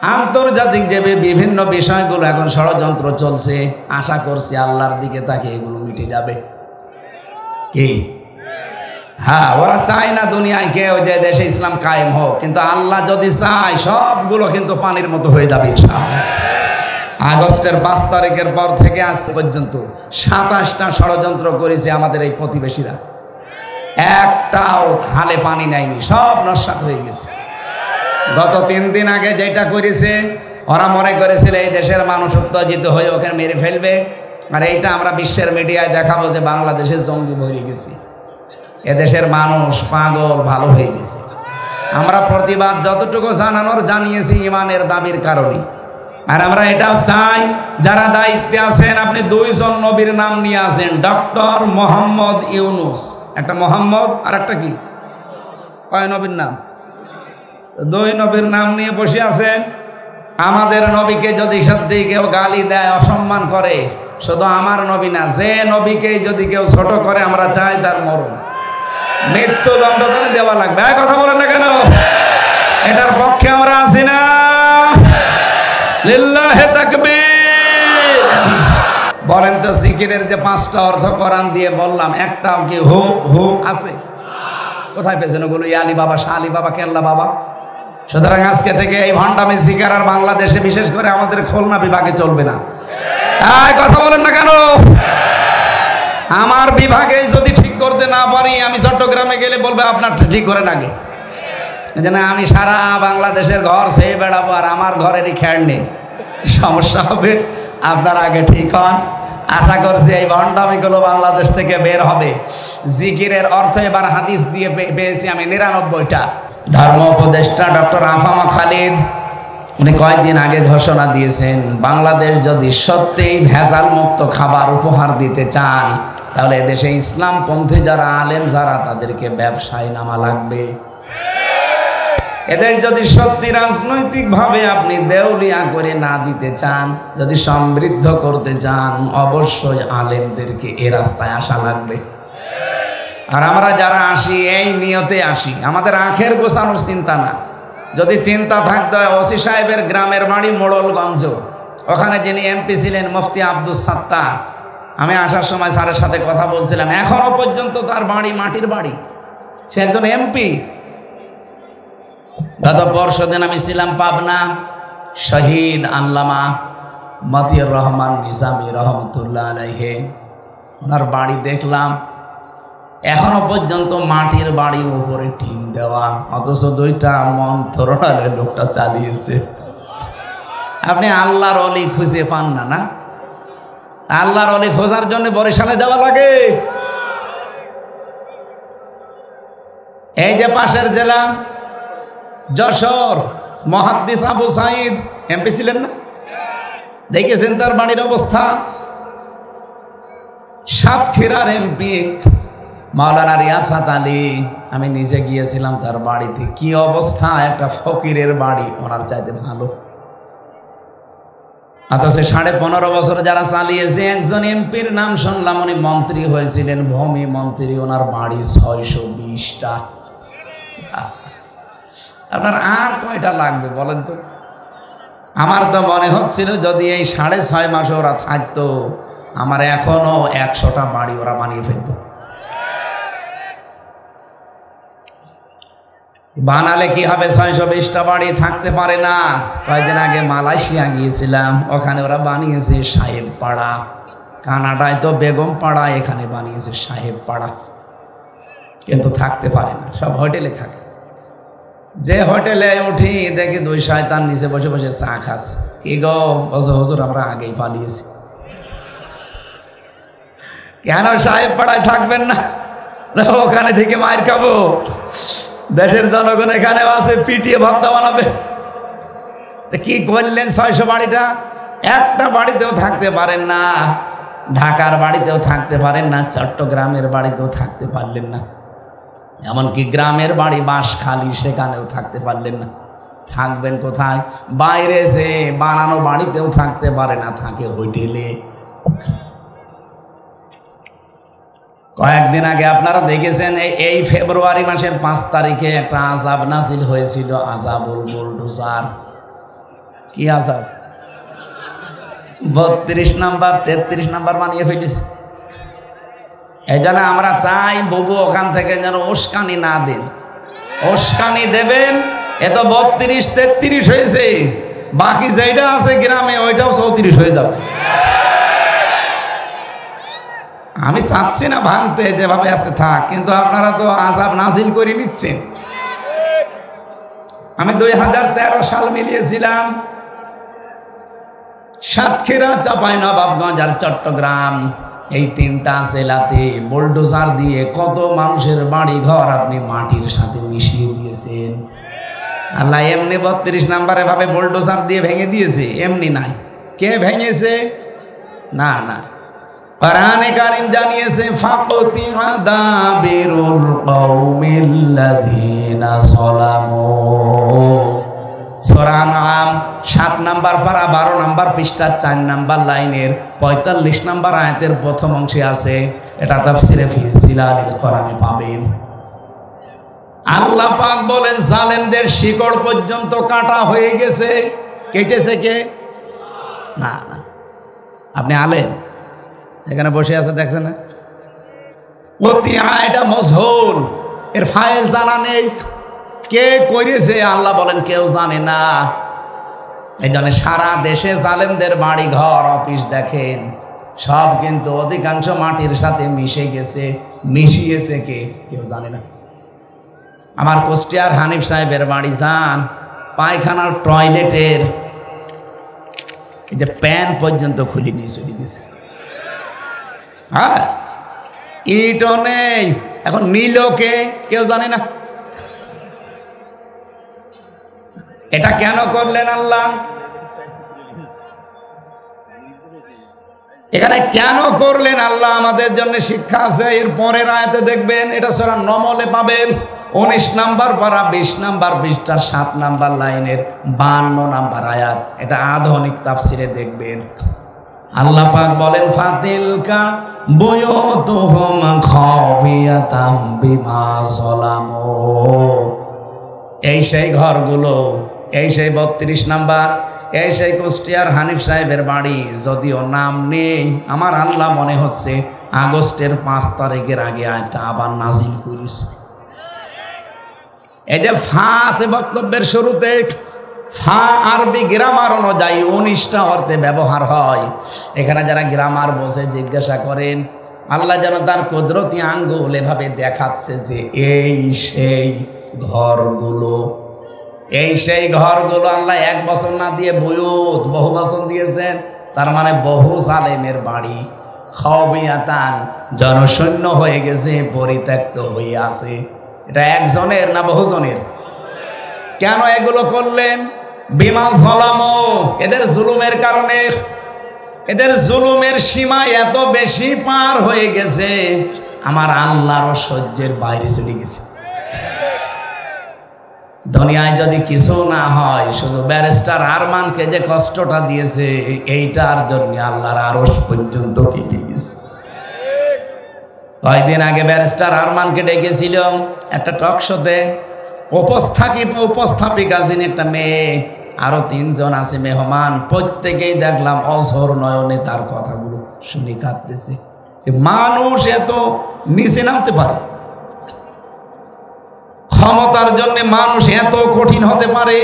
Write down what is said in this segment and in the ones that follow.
আন্তর্জাতিক যে বিভিন্ন বিষয়গুলো এখন ষড়যন্ত্র চলছে, আশা করছি আল্লাহর দিকে তাকে এগুলো মিটে যাবে। কি? হ্যাঁ, ওরা চায় না দুনিয়ায় কেউ যে দেশে ইসলাম কায়েম হোক, কিন্তু আল্লাহ যদি চায় সবগুলো কিন্তু পানির মতো হয়ে যাবে ইনশাআল্লাহ। আগস্টের 5 তারিখের পর থেকে আজ পর্যন্ত 27টা ষড়যন্ত্র করেছে আমাদের এই প্রতিবেশীরা, একটাও হালে পানি নেয়নি, সব নস্যাৎ হয়ে গেছে। গত 3 দিন আগে যেটা করেছে, ওরা মনে করেছিল এই দেশের মানুষ উত্তেজিত হয়ে ওখানে মেরে ফেলবে, আর এইটা আমরা বিশ্বের মিডিয়ায় দেখাবো যে বাংলাদেশে জঙ্গি ভরে গেছে, এদেশের মানুষ পাগল ভালো হয়ে গেছে। আমরা প্রতিবাদ যতটুকু জানানোর জানিয়েছি ইমানের দাবির কারণে। আর আমরা এটাও চাই যারা দায়িত্বে আছেন, আপনি 2 জন নবীর নাম নিয়ে আসেন, ডক্টর মোহাম্মদ ইউনুস, একটা মোহাম্মদ আর একটা কি, কয় নবীর নাম? 2 নবীর নাম নিয়ে বসে আছেন। আমাদের নবীকে যদি সত্যি কেউ গালি দেয়, অসম্মান করে, শুধু আমার নবী না, যে নবীকে যদি কেউ ছোট করে, আমরা চাই তার মরণ, মৃত্যুদণ্ড তাহলে দেওয়া লাগবে। কথা বলেন না কেন? এটার পক্ষে আমরা আছি না? লিল্লাহে তাকবীর। বলেন তো, জিকিরের যে 5টা অর্থ কোরআন দিয়ে বললাম, একটাও কি হু হু আছে? কোথায় পেয়েছেন ওগুলো? আলী বাবা, শাহ আলী বাবা, কেল্লা বাবা। সুতরাং আজকে থেকে এই ভণ্ডামি জিকির আর বাংলাদেশে, বিশেষ করে আমাদের খুলনা বিভাগে চলবে না। কথা বলেন না কেন? আমার বিভাগে যদি ঠিক করতে না পারি, আমি চট্টগ্রামে গেলে বলবে আপনার ঠিক করে আগে, যে না আমি সারা বাংলাদেশের ঘর সেই বেড়াবো আর আমার ঘরেরই খেয়াল নেই, সমস্যা হবে। আপনার আগে ঠিক হন। আশা করছি এই ভণ্ডামিগুলো বাংলাদেশ থেকে বের হবে। জিকিরের অর্থ এবার হাদিস দিয়ে পেয়েছি আমি 99টা। ধর্ম উপদেষ্টা ডক্টর আফামা খালিদ উনি কয়েকদিন আগে ঘোষণা দিয়েছেন, বাংলাদেশ যদি সত্যিই ভেজাল মুক্ত খাবার উপহার দিতে চান, তাহলে দেশে ইসলামপন্থী যারা আলেম যারা, তাদেরকে ব্যবসায় নামা লাগবে। এদের যদি সত্যি রাজনৈতিকভাবে আপনি দেউলিয়া করে না দিতে চান, যদি সমৃদ্ধ করতে চান, অবশ্যই আলেমদেরকে এ রাস্তায় আসা লাগবে। আর আমরা যারা আসি এই নিয়তে আসি, আমাদের আখের গোছানোর চিন্তা না। যদি চিন্তা থাকতে হয়, ওসি সাহেবের গ্রামের বাড়ি মোড়লগঞ্জ, ওখানে যিনি এমপি ছিলেন মুফতি আব্দুস সাত্তার, আমি আসার সময় স্যারের সাথে কথা বলছিলাম, এখনো পর্যন্ত তার বাড়ি মাটির বাড়ি, সে একজন এমপি। গত পরশুদিন আমি ছিলাম পাবনা, শহীদ আল্লামা মতিউর রহমান নিজামী রহমতুল্লাহ আলাইহি, ওনার বাড়ি দেখলাম, এখনো পর্যন্ত মাটির বাড়ি, উপরে টিন দেওয়া, অথচ 2টা মন্ত্রণালে লোকটা চালিয়েছে। আপনি আল্লাহর অলি খুঁজে পান না? না, আল্লাহর অলি খোঁজার জন্য বরিশালে যাওয়া লাগে। এই যে পাশের জেলা যশোর, মুহাদ্দিস আবু সাঈদ এমপি ছিলেন না? দেখেছেন তার বাড়ির অবস্থা? সাতক্ষীরার এমপি মাওলানা রিয়াসাত আলী, আমি নিজে গিয়েছিলাম তার বাড়িতে, কি অবস্থা, একটা ফকিরের বাড়ি, ওনার চাইতে ভালো। অথচ 15.5 বছর যারা চালিয়েছে, একজন এমপির নাম শুনলাম, উনি মন্ত্রী হয়েছিলেন, ভূমি মন্ত্রী, ওনার বাড়ি 620টা। আপনার আর কয়টা লাগবে বলেন তো? আমার তো মনে হচ্ছিল যদি এই 6.5 মাসে ওরা থাকতো, আমার এখনো 100টা বাড়ি ওরা বানিয়ে ফেলতো। বানালে কি হবে? 620টা বাড়ি থাকতে পারে না। কয়েকদিন আগে মালয়েশিয়া গিয়েছিলাম, ওখানে ওরা বানিয়েছে সাহেব পাড়া, কানাডায় তো বেগম পাড়া, এখানে বানিয়েছে সাহেব পাড়া, কিন্তু থাকতে পারে না, সব হোটেলে থাকে। যে হোটেলে উঠি দেখি 2 শয়তান নিচে বসে বসে চা খাচ্ছে। কি গো? বলছে হুজুর আমরা আগেই পালিয়েছি। কেন সাহেব পাড়ায় থাকবেন না? ওখানে থেকে মায়ের খাবো, দেশের জনগণ এখানেও আছে, পিটিয়ে ভক্তা বানাবে। কি করলেন? 600 বাড়িটা, একটা বাড়িতেও থাকতে পারেন না, ঢাকার বাড়িতেও থাকতে পারেন না, চট্টগ্রামের বাড়িতেও থাকতে পারলেন না, এমনকি গ্রামের বাড়ি বাঁশখালী, সেখানেও থাকতে পারলেন না। থাকবেন কোথায়? বাইরে যে বানানো বাড়িতেও থাকতে পারে না, থাকে হোটেলে। কয়েকদিন আগে আপনারা দেখেছেন, এই ফেব্রুয়ারি মাসের 5 তারিখে একটা আযাব নাজিল হয়েছিল, আযাবুল বুলডোজার। কি আজাব? 32 নাম্বার 33 নাম্বার বানিয়ে ফেলেছে। এই জন্য আমরা চাই বাবু ওখান থেকে যেন উস্কানি না দেন। উস্কানি দেবেন এ তো 32 33 হয়েছে, বাকি যেটা আছে গ্রামে ওইটাও 34 হয়ে যাবে। আমি চাচ্ছি না ভাঙতে, যেভাবে আছে থাক, কিন্তু আপনারা তো আযাব নাজিল করে নিচ্ছেন। আমি 2013 সাল মিলিয়েছিলাম সাতক্ষীরা, চাঁপাইনবাবগঞ্জ আর চট্টগ্রাম, এই 3টা জেলাতে বুলডোজার দিয়ে কত মানুষের বাড়ি ঘর আপনি মাটির সাথে মিশিয়ে দিয়েছেন। আল্লাহ এমনি 32 নাম্বারে ভাবে বুলডোজার দিয়ে ভেঙে দিয়েছে? এমনি নাই। কে ভেঙেছে? না না, কোরআনে কারীম জানিয়েছে ফাকুতিআ দাবিরুল কওমিল্লাযীনা যালামু। সূরা আনআম 7 নাম্বার পারা 12 নাম্বার পৃষ্ঠা 4 নাম্বার লাইনের 45 নাম্বার আয়াতের প্রথম অংশে আছে। এটা তাফসিরে ফি জিলালিল কোরআনে পাবেন। আল্লাহ পাক বলেন জালেমদের শিকড় পর্যন্ত কাটা হয়ে গেছে। কেটেছে কে? না না, আপনি আলেম এখানে বসে আছে দেখছেন না? এটা মজহুল, এর ফাইল জানা নেই, কে করেছে আল্লাহ বলেন কেউ জানে না। এই জন্য সারা দেশে জালেমদের বাড়ি ঘর অফিস দেখেন সব কিন্তু অধিকাংশ মাটির সাথে মিশে গেছে। মিশিয়েছে কে? কেউ জানে না। আমার কুষ্টিয়ার হানিফ সাহেবের বাড়ি যান, পায়খানার টয়লেটের এই যে প্যান পর্যন্ত খুলে নিয়ে চলে গেছে। হ্যাঁ, ইটও নেই। এখন নীলকে কেউ জানে না। এটা কেন করলেন আল্লাহ? এখানে কেন করলেন আল্লাহ আমাদের জন্য শিক্ষা আছে। এর পরের আয়াতে দেখবেন, এটা সূরা নমলে পাবেন 19 নাম্বার পারা 20 নাম্বার পৃষ্ঠার 7 নাম্বার লাইনের 52 নাম্বার আয়াত। এটা আধুনিক তাফসিরে দেখবেন। আল্লাহ পাক বলেন ফাতিলকা বুয়ুতুহুম খাফিয়াতাম বিমা যালামু। এই সেই ঘরগুলো, এই সেই 32 নাম্বার, এই সেই কুষ্টিয়ার হানিফ সাহেবের বাড়ি। যদিও নাম নেই, আমার আল্লাহ মনে হচ্ছে আগস্টের 5 তারিখের আগে আয়াতটা আবার নাজিল করেছে। এই যে ফা আছে বক্তব্যের শুরুতে, ফা আরবি গ্রামার অনুযায়ী 19টা অর্থে ব্যবহার হয়। এখানে যারা গ্রামার বোঝে জিজ্ঞাসা করেন, আল্লাহ যেন তার কুদরতি আঙ্গুল এভাবে দেখাচ্ছে যে এই সেই ঘরগুলো, এই সেই ঘরগুলো। আল্লাহ 1 বছর না দিয়ে বুয়ুত বহু বছর দিয়েছেন। তার মানে বহু জালেমের বাড়ি খাওয়াতান জনশূন্য হয়ে গেছে, পরিত্যক্ত হয়ে আছে। এটা একজনের না বহুজনের? কেন এগুলো করলেন? বিমা যালামু, এদের জুলুমের কারণে। এদের জুলুমের সীমা এত বেশি পার হয়ে গেছে, আমার আল্লাহর সহ্যের বাইরে চলে গেছে। দুনিয়ায় যদি কিছু না হয়, শুধু ব্যারিস্টার আরমানকে যে কষ্টটা দিয়েছে এইটার জন্য আল্লাহর আরশ পর্যন্ত কেটে গেছে। কয়েকদিন আগে ব্যারিস্টার আরমানকে ডেকেছিল একটা টক শোতে। উপস্থাপিকা যিনি একটা মেয়ে, আরো 3 জন আছে মেহমান, প্রত্যেকেই দেখলাম অঝোর নয়নে তার কথাগুলো শুনে কাঁদতেছে যে মানুষ এত নিচে নামতে পারে, ক্ষমতার জন্য মানুষ এত কঠিন হতে পারে।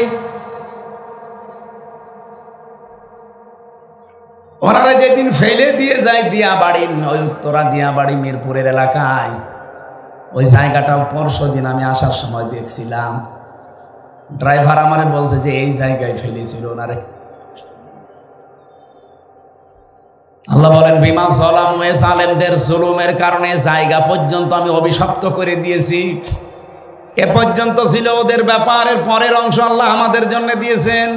ওনারা যেদিন ফেলে দিয়ে যায় দিয়াবাড়ি, ওই উত্তরা দিয়াবাড়ি মিরপুরের এলাকায়, ওই জায়গাটা পরশুদিন আমি আসার সময় দেখছিলাম। ড্রাইভার আমারে বলছে যে এই জায়গায় ফেলেছিল ওনারে। আল্লাহ বলেন বিমা যালামু, জালেমদের জুলুমের কারণে জায়গা পর্যন্ত আমি অভিশপ্ত করে দিয়েছি। এ পর্যন্ত ছিল ওদের ব্যাপার, এর পরের অংশ আল্লাহ আমাদের জন্য দিয়েছেন।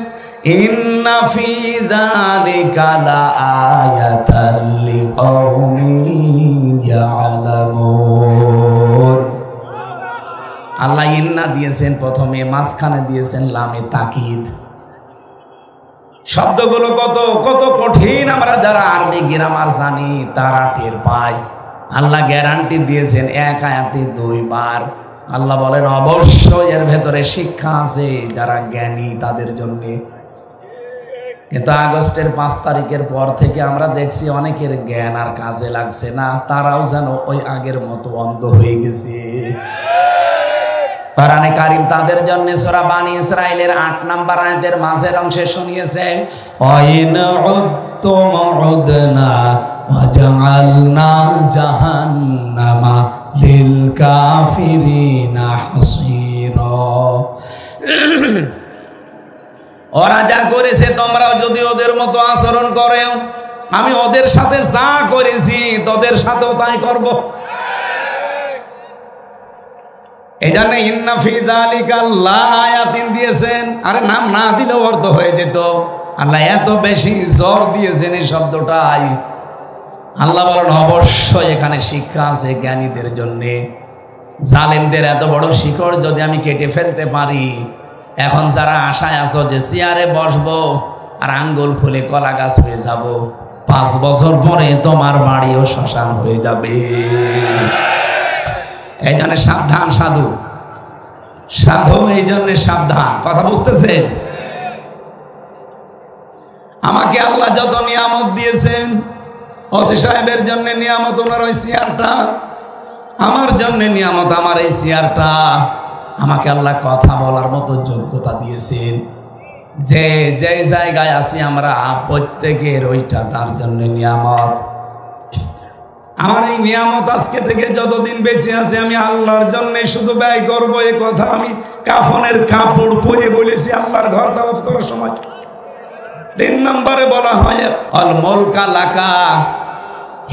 ইন্না ফি যালিকা লাআয়াতাল লিকাউমিন ইয়ালামুন। আল্লাহ ইন্না দিয়েছেন প্রথমে, মাঝখানে দিয়েছেন লামে তাকিদ। শব্দগুলো কত কত কঠিন, আমরা যারা আরবি গ্রামার জানি তারা টের পাই। আল্লাহ গ্যারান্টি দিয়েছেন 1 আয়াতে 2 বার। আল্লাহ বলেন অবশ্যই এর ভেতরে শিক্ষা আছে যারা জ্ঞানী তাদের জন্য। কিন্তু আগস্টের ৫ তারিখের পর থেকে আমরা দেখছি অনেকের জ্ঞান আর কাজে লাগছে না, তারাও যেন ওই আগের মতো অন্ধ হয়ে গেছে। কোরআনে কারীম তাদের জন্য সূরা বানী ইসরাঈলের ৮ নম্বর আয়াতের মাঝের অংশে শুনিয়েছে, ওয়াইন উদ্তুম উদনা ওয়াজআলনা জাহান্নামা লিল কাফিরিনা হাসীরা। ওরা যা করেছে তোমরাও যদি ওদের মতো আচরণ করো, আমি ওদের সাথে যা করেছি তোদের সাথেও তাই করব। এই জন্য ইন্না ফি যালিকা লাআয়াতিন দিয়েছেন। আরে নাম না দিলেও অর্থ হয়ে যেত। আল্লাহ এত বেশি জোর দিয়েছেন এই শব্দটাই। আল্লাহ বলেন অবশ্যই এখানে শিক্ষা আছে জ্ঞানীদের জন্য। জালেমদের এত বড় শিকড় যদি আমি কেটে ফেলতে পারি, এখন যারা আশায় আছো যে চেয়ারে বসবো আর আঙ্গুল ফুলে কলা গাছ হয়ে যাব, 5 বছর পরে তোমার বাড়িও শ্মশান হয়ে যাবে। এই জন্য সাবধান সাধু, সাধু এই জন্য সাবধান। কথা বুঝতেছে? আমাকে আল্লাহ যত নিয়ামত দিয়েছেন, ওসি সাহেবের জন্য নিয়ামত ওনার ওই চেয়ারটা, আমার জন্য নিয়ামত আমার এই চেয়ারটা। আমাকে আল্লাহ কথা বলার মতো যোগ্যতা দিয়েছেন। যে যে জায়গায় আছি আমরা প্রত্যেকের ওইটা তার জন্য নিয়ামত। আমার এই নিয়ামত আজকে থেকে যতদিন বেঁচে আছে আমি আল্লাহর জন্য শুধু ব্যয় করব। এ কথা আমি কাফনের কাপড় পরে বলেছি আল্লাহর ঘর তাওয়াফ করার সময়। 3 নম্বরে বলা হয় আল মুলকা লাকা,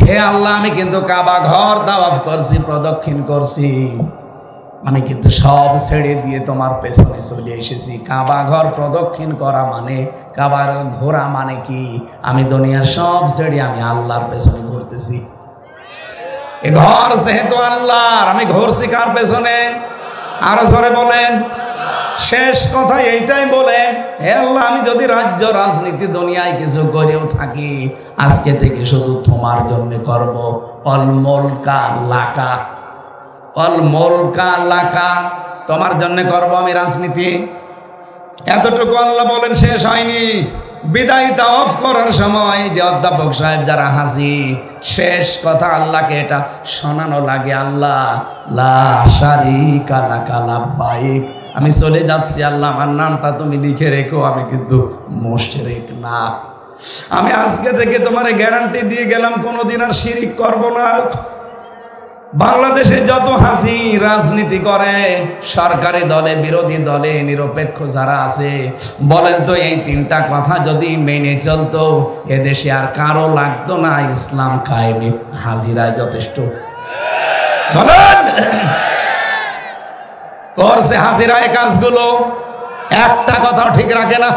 হে আল্লাহ আমি কিন্তু কাবা ঘর তাওয়াফ করছি, প্রদক্ষিণ করছি, আমি কিন্তু সব ছেড়ে দিয়ে তোমার পেছনে চলে এসেছি। কাবা ঘর প্রদক্ষিণ করা মানে, কাবার ঘোরা মানে কি? আমি দুনিয়ার সব ছেড়ে আমি আল্লাহর পেছনে ঘুরতেছি। এ ঘর যেহেতু আল্লাহর, আমি ঘুরছি কার পেছনে? আরো জোরে বলেন। শেষ কথা এইটাই বলে, হে আল্লাহ আমি যদি রাজ্য রাজনীতি দুনিয়ায় কিছু করেও থাকি, আজকে থেকে শুধু তোমার জন্য করব। অল মুলকা লাকা, অল মুলকা লাকা, তোমার জন্য করব আমি রাজনীতি। এতটুকু আল্লাহ বলেন, শেষ হয়নি। বিদায় তাওয়াফ করার সময় যে অধ্যাপক সাহেব যারা হাজির, শেষ কথা আল্লাহকে এটা শোনানো লাগে, আল্লাহ লা শারীকা লাকা লাব্বাইক, আমি চলে যাচ্ছি আল্লাহ, আমার নামটা তুমি লিখে রেখো, আমি কিন্তু মুশরিক না। আমি আজকে থেকে তোমার গ্যারান্টি দিয়ে গেলাম কোনোদিন আর শিরিক করব না। বাংলাদেশে যত হাসি রাজনীতি করে, সরকারি দলে বিরোধী দলে নিরপেক্ষ যারা আছে, বলেন তো এই 3টা কথা যদি মেনে চলতো, এদেশে আর কারো লাগতো না ইসলাম কায়েমে, হাজিরায় যথেষ্ট। বলেন করছে হাজিরায় কাজগুলো, একটা কথাও ঠিক রাখে না।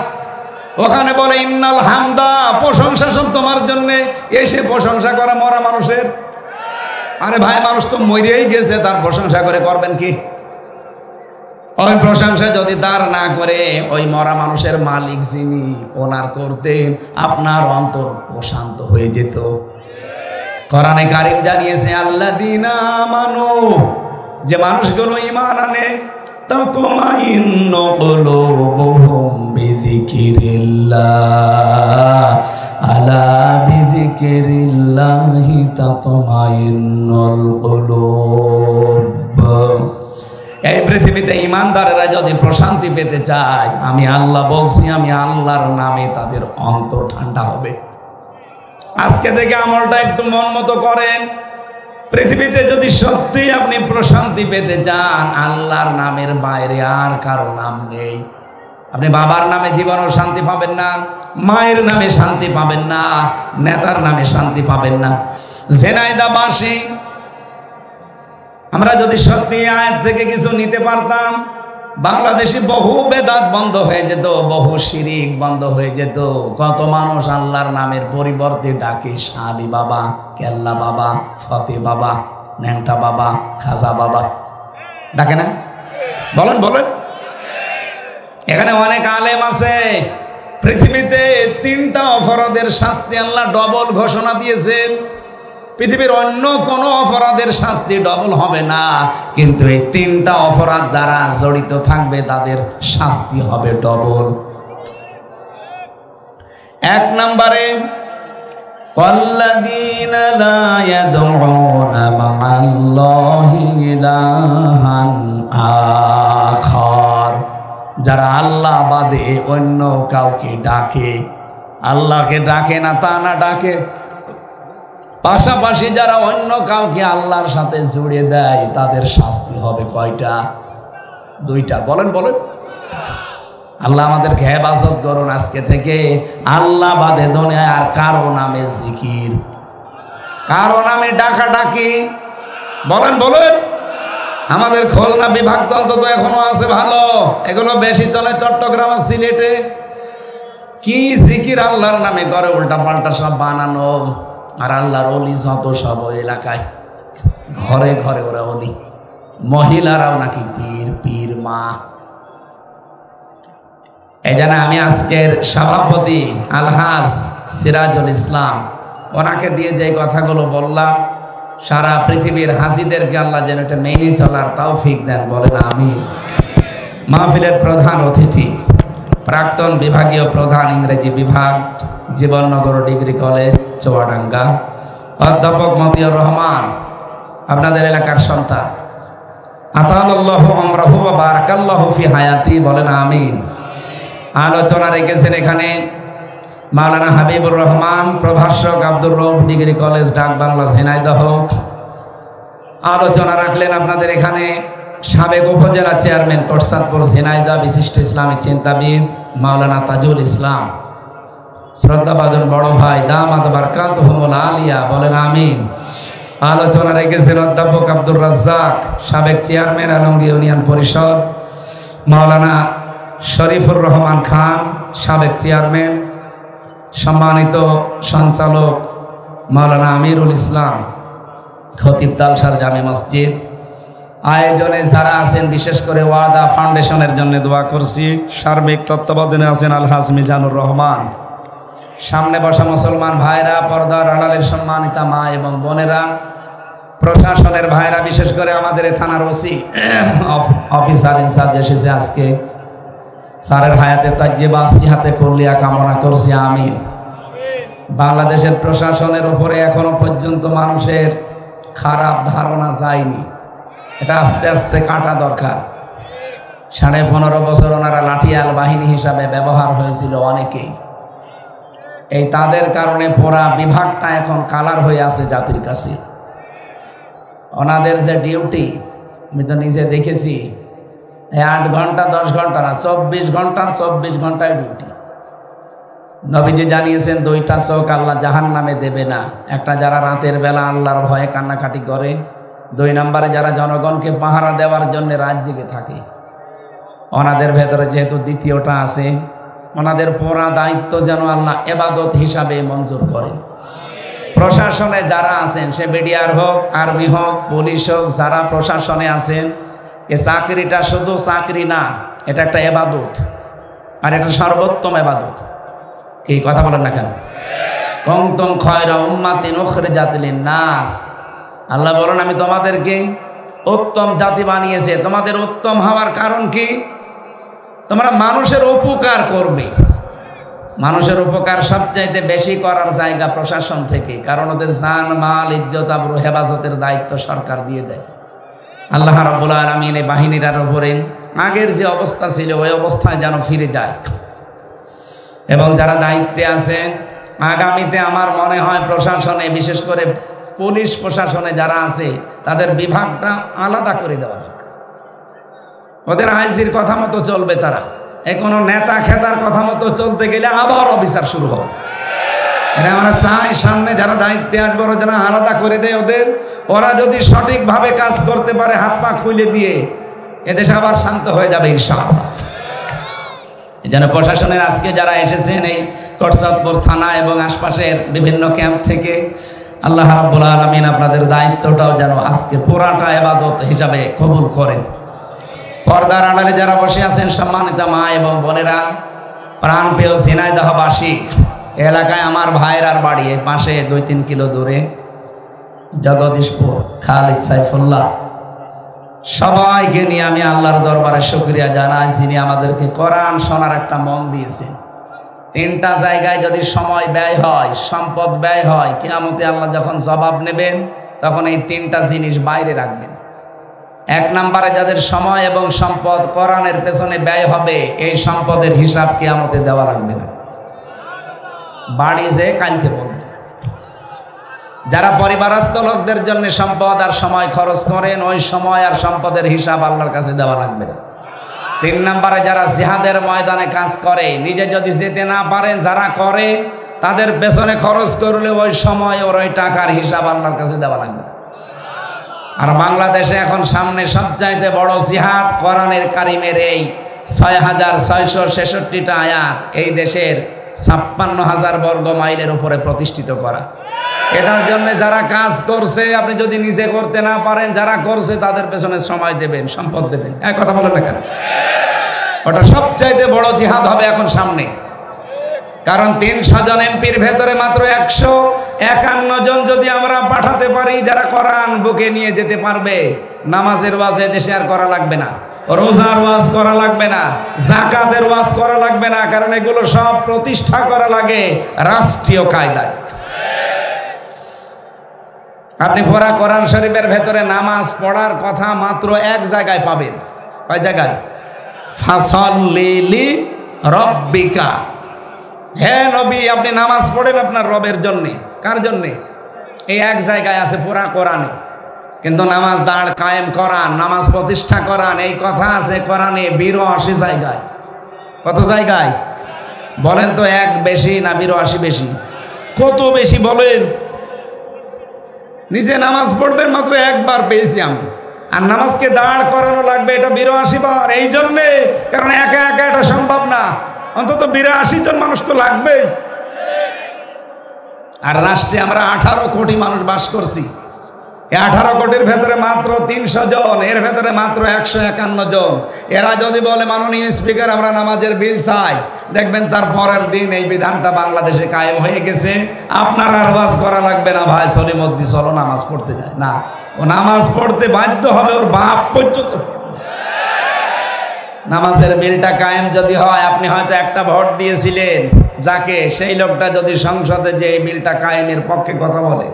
ওখানে বলে ইন্নাল হামদা, প্রশংসা সব তোমার জন্য। এসে প্রশংসা করা মরা মানুষের। আরে ভাই, মানুষ তো মরেই গেছে, তার প্রশংসা করে করবেন কি? ওই প্রশংসা যদি তার না করে ওই মরা মানুষের মালিক যিনি, ওনার করতেন, আপনার অন্তর প্রশান্ত হয়ে যেত। কোরআনে কারীম জানিয়েছে আল্লাযীনা আমানু, যে মানুষগুলো ঈমান আনে, তাতমাইন্নু কুলুবুহুম বিযিকিরিল্লাহ, আলা বিযিকিরিল্লাহি তাতমাইন্নুল কুলুব। এই পৃথিবীতে ঈমানদারেরা যদি প্রশান্তি পেতে চায়, আমি আল্লাহ বলছি, আমি আল্লাহর নামে তাদের অন্তর ঠান্ডা হবে। আজকে থেকে আমলটা একটু মন মতো করেন। পৃথিবীতে যদি সত্যি আপনি প্রশান্তি পেতে চান, আল্লাহর নামের বাইরে আর কারো নাম নেই। আপনি বাবার নামে জীবনও শান্তি পাবেন না, মায়ের নামে শান্তি পাবেন না, নেতার নামে শান্তি পাবেন না। ঝিনাইদহবাসী আমরা যদি সত্যি আয়াত থেকে কিছু নিতে পারতাম, বাংলাদেশে বহু বেদাত বন্ধ হয়ে যেত, বহু শিরিক বন্ধ হয়ে যেত। কত মানুষ আল্লাহর নামের পরিবর্তে ডাকে শালি বাবা, কেল্লা বাবা, ফতে বাবা, ন্যাংটা বাবা, খাজা বাবা, ডাকে না? বলেন বলেন। এখানে অনেক আলেম আছে। পৃথিবীতে 3টা অপরাধের শাস্তি আল্লাহ ডবল ঘোষণা দিয়েছেন। পৃথিবীর অন্য কোনো অপরাধের শাস্তি ডবল হবে না, কিন্তু এই 3টা অপরাধ যারা জড়িত থাকবে তাদের শাস্তি হবে ডবল। এক নম্বরে والذين لا يدعون مع الله إلها آخر, যারা আল্লাহ বাদে অন্য কাউকে ডাকে, আল্লাহকে ডাকে না তা না, ডাকে পাশাপাশি যারা অন্য কাউকে আল্লাহর সাথে জুড়ে দেয় তাদের শাস্তি হবে কয়টা? দুইটা। বলেন বলেন। আল্লাহ আমাদেরকে হেফাজত করুন আজকে থেকে আল্লাহ বাদে দুনিয়ায় আর কারো নামে জিকির, কারো নামে ডাকাডাকি। বলেন বলেন। আমাদের খুলনা বিভাগ তো অন্তত এখনো আছে ভালো, এগুলো বেশি চলে চট্টগ্রাম আর সিলেটে। কি জিকির আল্লাহর নামে করে, উল্টা পাল্টা সব বানানো। আর আল্লাহর ওলি যত সব ওই এলাকায় ঘরে ঘরে ওরা ওলি, মহিলারাও নাকি পীর, পীর মা। এই জন্য আমি আজকের সভাপতি আলহাজ সিরাজুল ইসলাম, ওনাকে দিয়ে যে কথাগুলো বললাম, সারা পৃথিবীর হাজিদেরকে আল্লাহ যেন এটা মেনে চলার তৌফিক দেন, বলেন আমিন। মাহফিলের প্রধান অতিথি প্রাক্তন বিভাগীয় প্রধান ইংরেজি বিভাগ, জীবননগর ডিগ্রি কলেজ চুয়াডাঙ্গা, অধ্যাপক মতিউর রহমান, আপনাদের এলাকার সন্তান। আতাল্লাহু আমরাহু ওয়া বারাকাল্লাহু ফি হায়াতি, বলেন আমিন। আলোচনা রেখেছেন এখানে মাওলানা হাবিবুর রহমান, প্রভাষক আব্দুর রউফ ডিগ্রি কলেজ ডাকবাংলা ঝিনাইদহ। আলোচনা রাখলেন আপনাদের এখানে সাবেক উপজেলা চেয়ারম্যান কোটসাদপুর ঝিনাইদহ, বিশিষ্ট ইসলামী চিন্তাবিদ মাওলানা তাজুল ইসলাম, শ্রদ্ধাভাজন বড় ভাই দামাত বারকাতুহুমুল আলিয়া, বলেন আমিন। আলোচনা রেখেছেন অধ্যাপক আব্দুর রাজ্জাক, সাবেক চেয়ারম্যান আলমগীর ইউনিয়ন পরিষদ, মাওলানা শরীফুর রহমান খান, সাবেক চেয়ারম্যান, সম্মানিত সঞ্চালক মাওলানা আমিরুল ইসলাম, খতিব তালসার জামে মসজিদ। আয়োজনে যারা আছেন, বিশেষ করে ওয়াদা ফাউন্ডেশনের জন্য দোয়া করছি। সার্বিক তত্ত্বাবধানে আছেন আলহাজ মিজানুর রহমান। সামনে বসা মুসলমান ভাইরা, পর্দার আড়ালের সম্মানিতা মা এবং বোনেরা, প্রশাসনের ভাইরা, বিশেষ করে আমাদের থানার ওসি অফিসার ইনচার্জ এসেছে আজকে, স্যারের হায়াতে তাজ্জিবা সিহাতে কুল্লিয়া কামনা করছি আমিন। বাংলাদেশের প্রশাসনের উপরে এখনো পর্যন্ত মানুষের খারাপ ধারণা যায়নি, এটা আস্তে আস্তে কাটা দরকার। 15.5 বছর ওনারা লাঠিয়াল বাহিনী হিসাবে ব্যবহার হয়েছিল অনেকেই, এই তাদের কারণে পুরা বিভাগটা এখন কালার হয়ে আছে জাতির কাছে। ওনাদের যে ডিউটি, আমি তো নিজে দেখেছি, 8 ঘন্টা 10 ঘন্টা না, 24 ঘন্টা 24 ঘন্টায় ডিউটি। নবীজি জানিয়েছেন 2টা চোখ আল্লাহ জাহান্নামে দেবে না, একটা যারা রাতের বেলা আল্লাহর ভয়ে কান্নাকাটি করে, 2 নম্বরে যারা জনগণকে পাহারা দেওয়ার জন্য রাত জেগে থাকে। ওনাদের ভেতরে যেহেতু দ্বিতীয়টা আছে, ওনাদের পুরা দায়িত্ব যেন আল্লাহ ইবাদত হিসাবে মঞ্জুর করেন। প্রশাসনে যারা আছেন, সে বিডিআর হোক, আর্মি হোক, পুলিশ হোক, যারা প্রশাসনে আছেন, এ চাকরিটা শুধু চাকরি না, এটা একটা ইবাদত, আর এটা সর্বোত্তম ইবাদত। কি কথা বলেন না কেন? কুনতুম খায়রা উম্মাতিন উখরিজাত লিন-নাস, আল্লাহ বলেন আমি তোমাদেরকে উত্তম জাতি বানিয়েছে। তোমাদের উত্তম হওয়ার কারণ কি? তোমরা মানুষের উপকার করবে। মানুষের উপকার সবচাইতে বেশি করার জায়গা প্রশাসন থেকে, কারণ ওদের জান মাল ইজ্জত আবরু হেফাজতের দায়িত্ব সরকার দিয়ে দেয়। আল্লাহ রাব্বুল আলামিন এই বাহিনীটার উপরে আগের যে অবস্থা ছিল ওই অবস্থায় যেন ফিরে যায়, এবং যারা দায়িত্বে আছেন আগামীতে আমার মনে হয় প্রশাসনে, বিশেষ করে পুলিশ প্রশাসনে যারা আছে, তাদের বিভাগটা আলাদা করে দেওয়া দরকার। ওদের আইজির কথা মতো চলবে তারা, কোনো নেতা খেতার কথা মতো চলতে গেলে আবার অবিচার শুরু হবে। এটা আমরা চাই সামনে যারা দায়িত্বে আসবে ওরা যেন আলাদা করে দেয় ওদের। ওরা যদি সঠিকভাবে কাজ করতে পারে, হাত পা খুলে দিয়ে, এদেশে আবার শান্ত হয়ে যাবে ইনশাআল্লাহ। এই জন্য প্রশাসনের আজকে যারা এসেছেন এই কোটসাদপুর থানা এবং আশপাশের বিভিন্ন ক্যাম্প থেকে, আল্লাহ রাব্বুল আলামিন আপনাদের দায়িত্বটাও যেন আজকে পুরাটা ইবাদত হিসাবে কবুল করেন। পর্দার আড়ালে যারা বসে আছেন সম্মানিত মা এবং বোনেরা, প্রাণপ্রিয় ঝিনাইদহবাসী, এলাকায় আমার ভাইয়ের বাড়ি, এই পাশে 2-3 কিলো দূরে জগদীশপুর, খালিদ সাইফুল্লাহ, সবাইকে নিয়ে আমি আল্লাহর দরবারে শুকরিয়া জানাই, যিনি আমাদেরকে কোরআন শোনার একটা মন দিয়েছেন। তিনটা জায়গায় যদি সময় ব্যয় হয়, সম্পদ ব্যয় হয়, কিয়ামতে আল্লাহ যখন জবাব নেবেন তখন এই তিনটা জিনিস বাইরে রাখবেন। এক নম্বরে যাদের সময় এবং সম্পদ কোরআনের পেছনে ব্যয় হবে, এই সম্পদের হিসাব কিয়ামতে দেওয়া লাগবে না, বাড়ি যে কালকে বলবে। যারা পরিবারস্থ লোকদের জন্য সম্পদ আর সময় খরচ করেন, ওই সময় আর সম্পদের হিসাব আল্লাহর কাছে দেওয়া লাগবে না। তিন নম্বরে যারা জিহাদের ময়দানে কাজ করে, নিজে যদি যেতে না পারেন, যারা করে তাদের পেছনে খরচ করলে ওই সময় ওর ওই টাকার হিসাব আল্লাহর কাছে দেওয়া লাগবে। আর বাংলাদেশে এখন সামনে সবচাইতে বড় জিহাদ কোরআনের কারিমের এই ৬,৬৬৬টা আয়াত এই দেশের ৫৬,০০০ বর্গ মাইলের উপরে প্রতিষ্ঠিত করা। এটার জন্য যারা কাজ করছে, আপনি যদি নিজে করতে না পারেন, যারা করছে তাদের পেছনে সময় দেবেন, সম্পদ দেবেন। এক কথা বলেন না কেন? ওটা সবচাইতে বড় জিহাদ হবে এখন সামনে। কারণ ৩০০ জন এমপির ভেতরে মাত্র ১৫১ জন যদি আমরা পাঠাতে পারি, যারা কোরআন বুকে নিয়ে যেতে পারবে, নামাজের ওয়াজ দেশে আর করা লাগবে না, রোজার ওয়াজ করা লাগবে না, যাকাতের ওয়াজ করা লাগবে না, কারণ এগুলো সব প্রতিষ্ঠা করা লাগে রাষ্ট্রীয় কায়দায়। আপনি পড়া কোরআন শরীফের ভেতরে নামাজ পড়ার কথা মাত্র এক জায়গায় পাবেন। কয় জায়গায়? ফাসাল্লি লিরাব্বিকা, হে নবী আপনি নামাজ পড়েন আপনার রবের জন্যে। কার জন্যে? এই এক জায়গায় আছে পুরা কোরআনে। কিন্তু নামাজ দাঁড় কায়েম করান, নামাজ প্রতিষ্ঠা করান, এই কথা আছে কোরআনে ৮২ জায়গায়। কত জায়গায় বলেন তো? এক বেশি না ৮২ বেশি? কত বেশি বলেন? নিজে নামাজ পড়বেন মাত্র একবার পেয়েছি আমি, আর নামাজকে দাঁড় করানো লাগবে এটা ৮২ বার। এই জন্যে, কারণ একা একা এটা সম্ভব না, অন্তত ৮২ জন মানুষ তো লাগবে। আর রাষ্ট্রে আমরা ১৮ কোটি মানুষ বাস করছি। এই ১৮ কোটির ভেতরে মাত্র ৩০০ জন, এর ভেতরে মাত্র ১৫১ জন। এরা যদি বলে মাননীয় স্পিকার আমরা নামাজের বিল চাই, দেখবেন তার পরের দিন এই বিধানটা বাংলাদেশে কায়েম হয়ে গেছে। আপনার আর ওয়াজ করা লাগবে না, ভাই সলিমদ্দি চলো নামাজ পড়তে যায়। না, ও নামাজ পড়তে বাধ্য হবে, ওর বাপ পর্যন্ত। নামাজের বিলটা কায়েম যদি হয়, আপনি হয়তো একটা ভোট দিয়েছিলেন যাকে, সেই লোকটা যদি সংসদে যে এই বিলটা কায়েমের পক্ষে কথা বলে,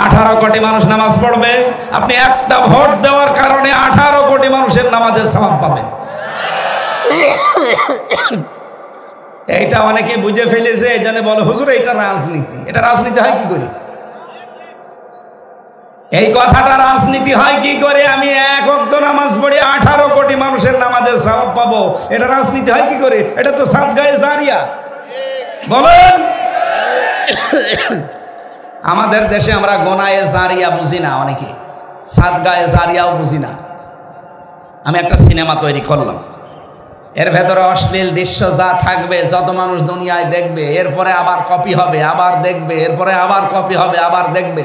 ১৮ কোটি মানুষ নামাজ পড়বে। আপনি একটা ভোট দেওয়ার কারণে ১৮ কোটি মানুষের নামাজের সওয়াব পাবেন। এইটা অনেকে বুঝে ফেলেছে, এই জন্য বলে হুজুর এটা রাজনীতি। এটা রাজনীতি হয় কি করে? এই কথাটা রাজনীতি হয় কি করে? আমি এক ওয়াক্ত নামাজ পড়ি, ১৮ কোটি মানুষের নামাজের সওয়াব পাবো, এটা রাজনীতি হয় কি করে? এটা তো সাদগায়ে জারিয়া। বলেন, আমাদের দেশে আমরা গোনায়ে জারিয়া বুঝি না, অনেকে সাদগায়ে জারিয়াও বুঝি না। আমি একটা সিনেমা তৈরি করলাম, এর ভেতরে অশ্লীল দৃশ্য যা থাকবে, যত মানুষ দুনিয়ায় দেখবে, এরপরে আবার কপি হবে, আবার দেখবে, এরপরে আবার কপি হবে, আবার দেখবে।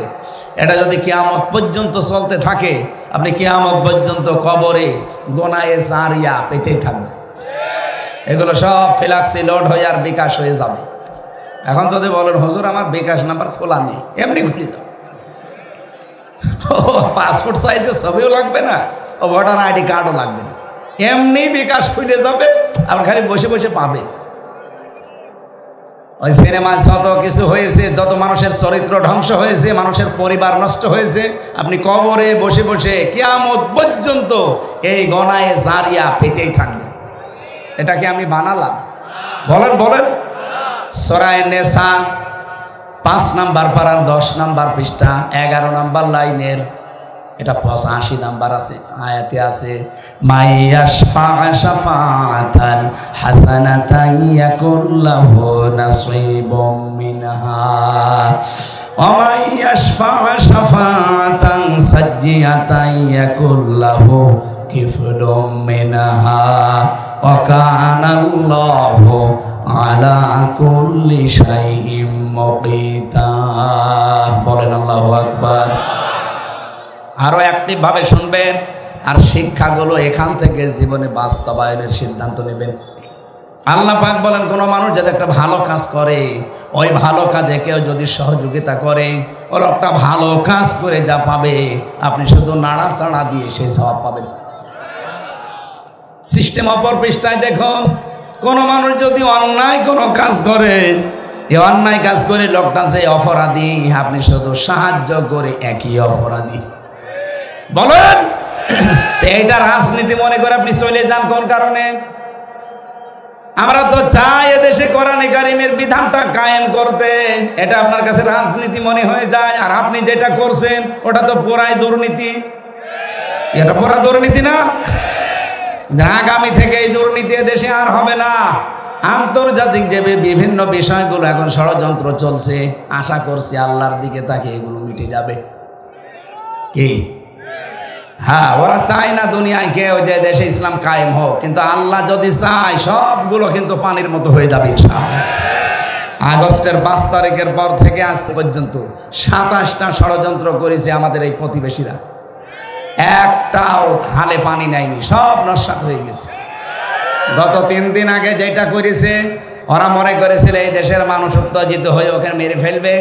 এটা যদি কিয়ামত পর্যন্ত চলতে থাকে, আপনি কিয়ামত পর্যন্ত কবরে গোনায়ে জারিয়া পেতেই থাকবে। এগুলো সব ফ্ল্যাক্সি লোড হয়ে আর বিকাশ হয়ে যাবে। এখন যদি বলেন হুজুর আমার বিকাশ নাম্বার খোলা নেই, এমনি খুলে যাও। ও পাসপোর্ট সাইজের ছবিও লাগবে না, ও ভোটার আইডি কার্ডও লাগবে না, এমনি বিকাশ খুলে যাবে, আর খালি বসে বসে পাবে। ওই সিনেমায় যত কিছু হয়েছে, যত মানুষের চরিত্র ধ্বংস হয়েছে, মানুষের পরিবার নষ্ট হয়েছে, আপনি কবরে বসে বসে কিয়ামত পর্যন্ত এই গোনায়ে জারিয়া পেতেই থাকবেন। এটাকে আমি বানালাম? বলেন বলেন। সূরা নিসা ৫ নাম্বার পারার ১০ নাম্বার পৃষ্ঠা ১১ নাম্বার লাইনের, এটা ৮৫ নাম্বার আছে, আয়াতে আছে মাইয়াশফা শাফাআতান হাসানাতান ইয়াকুল্লাহু নাসীবুম মিনহা ওয়া মাইয়াশফা শাফাআতান সাজ্জিয়াতান ইয়াকুল্লাহু কিফলুম মিনহা ওয়া কানাল্লাহু আলা কুল্লি শাইইন মুকিতা। বলেন আল্লাহু আকবার। আরো অ্যাক্টিভ ভাবে শুনবেন, আর শিক্ষাগুলো এখান থেকে জীবনে বাস্তবায়নের সিদ্ধান্ত নেবেন। আল্লাহ পাক বলেন, কোনো মানুষ যদি একটা ভালো কাজ করে, ওই ভালো কাজে কেউ যদি সহযোগিতা করে, ও লোকটা ভালো কাজ করে যা পাবে, আপনি শুধু নাড়াচাড়া দিয়ে সেই সওয়াব পাবেন। সিস্টেম অপর পৃষ্ঠায় দেখুন, কোন মানুষ যদি অন্যায় কোনো কাজ করে, এই অন্যায় কাজ করে লোকটা যে অপরাধী, আপনি শুধু সাহায্য করে একই অপরাধী। বলেন এইটা রাজনীতি মনে করে আপনি চলে যান কোন কারণে? আমরা তো চাই এদেশে কোরআনে কারিমের বিধানটা কায়েম করতে, এটা আপনার কাছে রাজনীতি মনে হয়ে যায়। আর আপনি যেটা করছেন ওটা তো পুরাই দুর্নীতি। এটা পুরা দুর্নীতি না? আগামী থেকে এই দুর্নীতি এদেশে আর হবে না। আন্তর্জাতিক যে বিভিন্ন বিষয়গুলো এখন ষড়যন্ত্র চলছে, আশা করছি আল্লাহর দিকে তাকে এগুলো মিটে যাবে। কি? হ্যাঁ, ওরা চায় না দুনিয়ায় কেউ যে দেশে ইসলাম কায়েম হোক, কিন্তু আল্লাহ যদি চায় সবগুলো কিন্তু পানির মতো হয়ে যাবে ইনশাআল্লাহ। আগস্টের 5 তারিখের পর থেকে আজ পর্যন্ত 27টা ষড়যন্ত্র করেছে আমাদের এই প্রতিবেশীরা, একটাও হালে পানি নেয়নি, সব নস্যাৎ হয়ে গেছে। গত 3 দিন আগে যেটা করেছে, ওরা মনে করেছিল এই দেশের মানুষ উত্তেজিত হয়ে ওকে মেরে ফেলবে,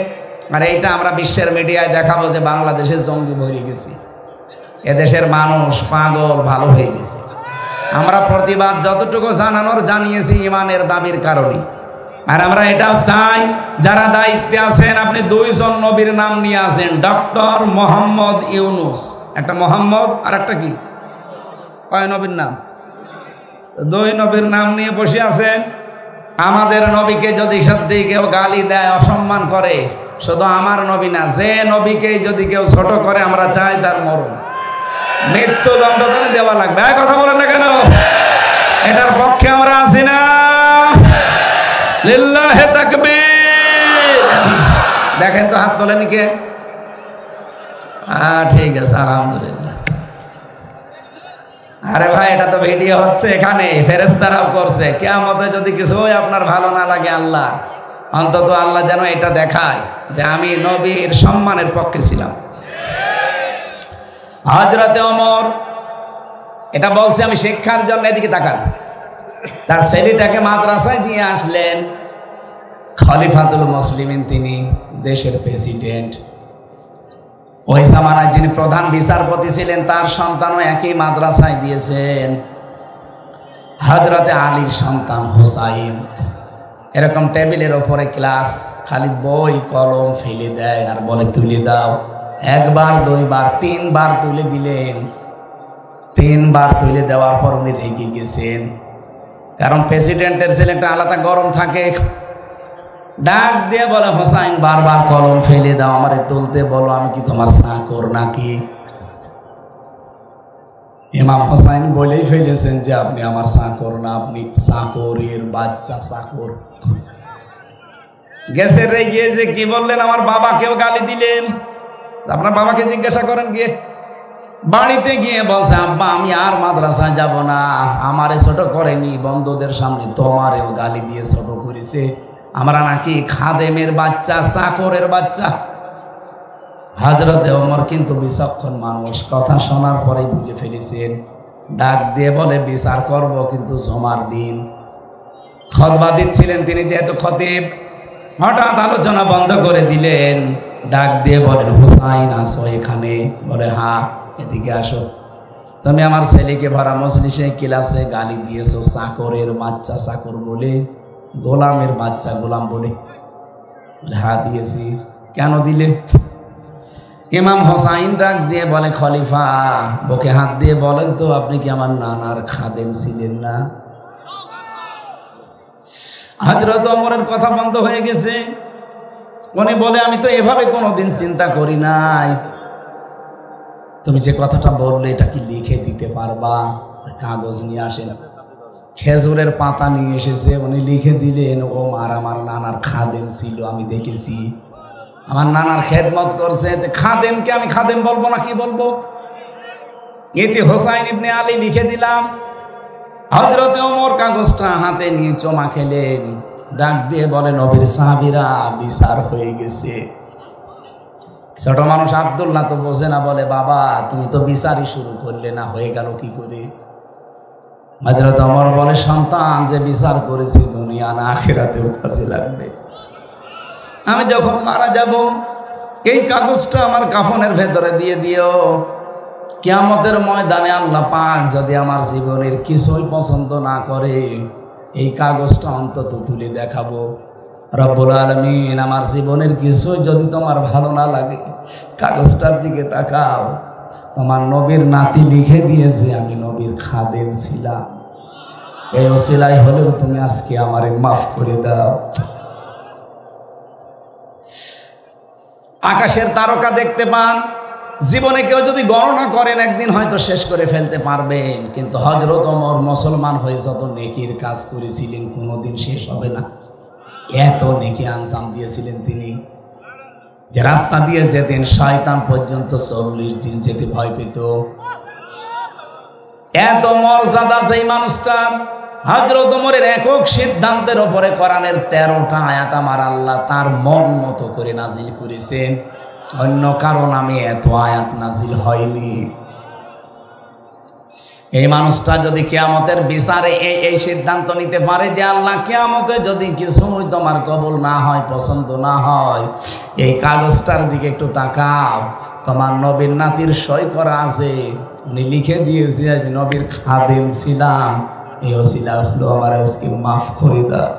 আর এইটা আমরা বিশ্বের মিডিয়ায় দেখাবো যে বাংলাদেশে জঙ্গি ভরে গেছে, এদেশের মানুষ পাগল ভালো হয়ে গেছে। আমরা প্রতিবাদ যতটুকু জানানোর জানিয়েছি ইমানের দাবির কারণে। আর আমরা এটাও চাই যারা দায়িত্বে আছেন, আপনি 2 জন নবীর নাম নিয়ে আসেন, ডক্টর মোহাম্মদ ইউনুস, একটা মোহাম্মদ আর একটা কি, কয় নবীর নাম? 2 নবীর নাম নিয়ে বসে আছেন। আমাদের নবীকে যদি সত্যি কেউ গালি দেয়, অসম্মান করে, শুধু আমার নবী না, যে নবীকে যদি কেউ ছোট করে, আমরা চাই তার মরণ, মৃত্যুদণ্ড তাহলে দেওয়া লাগবে। কথা বলেন না কেন? এটার পক্ষে আমরা আছি না? লিল্লাহে তাকবীর। দেখেন তো হাত তোলেনি কে? ঠিক আছে, আলহামদুলিল্লাহ। আরে ভাই, এটা তো ভিডিও হচ্ছে, এখানে ফেরেশতারাও করছে। কিয়ামতে যদি কিছু আপনার ভালো না লাগে, আল্লাহ অন্তত আল্লাহ যেন এটা দেখায় যে আমি নবীর সম্মানের পক্ষে ছিলাম। হযরতে ওমর এটা বলছে আমি শিক্ষার জন্য, এদিকে তাকান, তার ছেলেটাকে মাদ্রাসায় দিয়ে আসলেন। খলিফাতুল মুসলিমিন, তিনি দেশের প্রেসিডেন্ট। ওই জামানায় যিনি প্রধান বিচারপতি ছিলেন, তার সন্তানও একই মাদ্রাসায় দিয়েছেন। হযরতে আলীর সন্তান হুসাইন, এরকম টেবিলের ওপরে ক্লাস, খালি বই কলম ফেলে দেয় আর বলে তুলে দাও। 1 বার 2 বার 3 বার তুলে দিলেন। 3 বার তুলে দেওয়ার পর উনি রেগে গেছেন, কারণ প্রেসিডেন্টের ছেলেটা আলাদা গরম থাকে। ডাক দিয়ে বলে, হোসাইন বারবার কলম ফেলে দাও, আমারে তুলতে বলো, আমি কি তোমার চাকর নাকি? ইমাম হোসাইন বলেই ফেলেছেন যে আপনি আমার চাকর না, আপনি চাকরের বাচ্চা, চাকর। গেছে রেগে যে কি বললেন, আমার বাবাকেও গালি দিলেন। আপনার বাবাকে জিজ্ঞাসা করেন গিয়ে। বাড়িতে গিয়ে বলছে, আব্বা আমি আর মাদ্রাসায় যাব না, আমারে ছোট করেনি, বন্ধুদের সামনে তোমারেও গালি দিয়ে ছোট করেছে, আমরা নাকি খাদেমের বাচ্চা, চাকরের বাচ্চা। হযরতে ওমর কিন্তু বিচক্ষণ মানুষ, কথা শোনার পরেই বুঝে ফেলেছেন। ডাক দিয়ে বলে, বিচার করব কিন্তু জমার দিন। খুতবা দিচ্ছিলেন তিনি, যেহেতু খতিব, হঠাৎ আলোচনা বন্ধ করে দিলেন। ডাক দিয়ে বলেন, হুসাইন আসো এখানে? বলে, হ্যাঁ, এদিকে আসো। তুমি আমার ছেলেকে ভরা মজলিসে ক্লাসে গালি দিয়েছো চাকরের বাচ্চা, চাকর বলে, গোলামের বাচ্চা, গোলাম বলে। হ্যাঁ দিয়েছি। কেন দিলে? ইমাম হোসাইন ডাক দিয়ে বলে, খলিফা বুকে হাত দিয়ে বলেন তো, আপনি কি আমার নানার খাদেম ছিলেন না? হযরত ওমরের কথা বন্ধ হয়ে গেছে। উনি বলে, আমি তো এভাবে কোনোদিন চিন্তা করি নাই। তুমি যে কথাটা বললে এটা কি লিখে দিতে পারবা? কাগজ নিয়ে আসেন। খেজুরের পাতা নিয়ে এসেছে, উনি লিখে দিলেন, ও মার আমার নানার খাদেম ছিল, আমি দেখেছি, আমার নানার খেদমত করছে। খাদেমকে আমি খাদেম বলবো না, কি বলবো? এতে হোসাইন ইবনে আলী লিখে দিলাম। হযরতে ওমর কাগজটা হাতে নিয়ে চমা খেলেন। ডাক দিয়ে বলে, নবীর সাহাবীরা, বিচার হয়ে গেছে। ছোট মানুষ আব্দুল্লাহ তো বোঝে না, বলে, বাবা তুমি তো বিচারই শুরু করলে না, হয়ে গেল কি করে? হযরত ওমর বলে, সন্তান, যে বিচার করেছি দুনিয়া না আখিরাতেও কাজে লাগবে। আমি যখন মারা যাব, এই কাগজটা আমার কাফনের ভেতরে দিয়ে দিও। কিয়ামতের ময়দানে আল্লাহ পাক যদি আমার জীবনের কিছুই পছন্দ না করে, এই কাগজটা অন্তত তুলে দেখাবো। রব্বুল আলামিন, আমার জীবনের কিছু যদি তোমার ভালো না লাগে, কাগজটার দিকে তাকাও। তোমার নবীর নাতি লিখে দিয়েছে আমি নবীর খাদেম ছিলাম। এই ওসিলাই হলেও তুমি আজকে আমারে মাফ করে দাও। আকাশের তারকা দেখতে পান, জীবনে কেউ যদি গণনা করেন একদিন হয়তো শেষ করে ফেলতে পারবেন, কিন্তু হযরত ওমর মুসলমান হয়ে যত নেকির কাজ করেছিলেন কোনোদিন শেষ হবে না। এত নেকি আঞ্জাম দিয়েছিলেন তিনি যে রাস্তা দিয়ে যেতেন শয়তান পর্যন্ত 40 দিন যেতে ভয় পেত। এত মর্যাদা যেই মানুষটার, হযরত ওমরের একক সিদ্ধান্তের উপরে কোরআনের 13টা আয়াত আমার আল্লাহ তার মন মতো করে নাজিল করেছেন। অন্য কারো নামে এত আয়াত নাজিল হয়নি। এই মানুষটা যদি কিয়ামতের বিচারে এই সিদ্ধান্ত নিতে পারে যে আল্লাহ, কিয়ামতে যদি কিছুই তোমার কবুল না হয়, পছন্দ না হয়, এই কাগজটার দিকে একটু তাকাও, তোমার নবীর নাতির সই করা আছে, উনি লিখে দিয়েছে আমি নবীর খাদেম ছিলাম, এই ওসিলা হলো আমার আজকে মাফ করে দাও।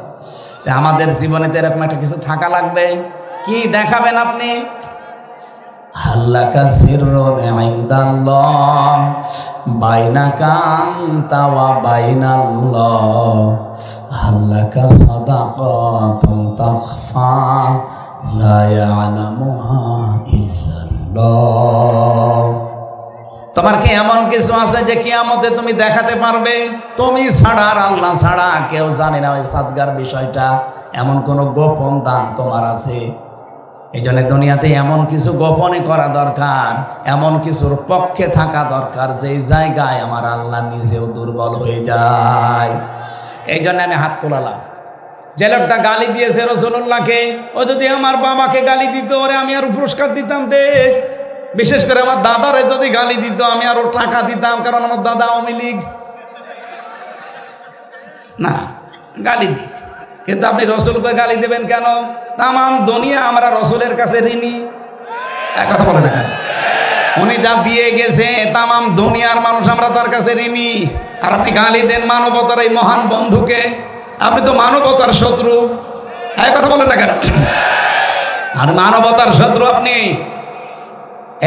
আমাদের জীবনে তো এরকম একটা কিছু থাকা লাগবে। কি দেখাবেন আপনি? হাল্লাকা সিররুন ইনদাল্লাহ বাইনাকা আনতা ওয়া বাইনাল্লাহ, হাল্লাকা সাদাকাতুন তাখফা লা ইয়ালামুহা ইল্লাল্লাহ। তোমার কি এমন কিছু আছে যে কিয়ামতে তুমি দেখাতে পারবে? তুমি ছাড়া আর আল্লাহ ছাড়া কেউ জানে না ওই সাদগার বিষয়টা। এমন কোন গোপন দান তোমার আছে? এই জন্য দুনিয়াতে এমন কিছু গোপনে করা দরকার, এমন কিছুর পক্ষে থাকা দরকার যেই জায়গায় আমার আল্লাহ নিজেও দুর্বল হয়ে যায়। এই জন্য আমি হাত তোলালাম। যে লোকটা গালি দিয়েছে রাসূলুল্লাহকে, ও যদি আমার বাবাকে গালি দিত ওরে আমি আরো পুরস্কার দিতাম। বিশেষ করে আমার দাদারে যদি গালি দিত আমি আরো টাকা দিতাম, কারণ আমার দাদা আওয়ামী লীগ। না, গালি দিক, কিন্তু আপনি রসুলকে গালি দেবেন কেন? তামাম দুনিয়া আমরা রসুলের কাছে ঋণী। এক কথা বলে না, উনি যা দিয়ে গেছে তামাম দুনিয়ার মানুষ আমরা তার কাছে ঋণী। আর আপনি গালি দেন মানবতার এই মহান বন্ধুকে, আপনি তো মানবতার শত্রু। এক কথা বলেন না কেন? আর মানবতার শত্রু আপনি।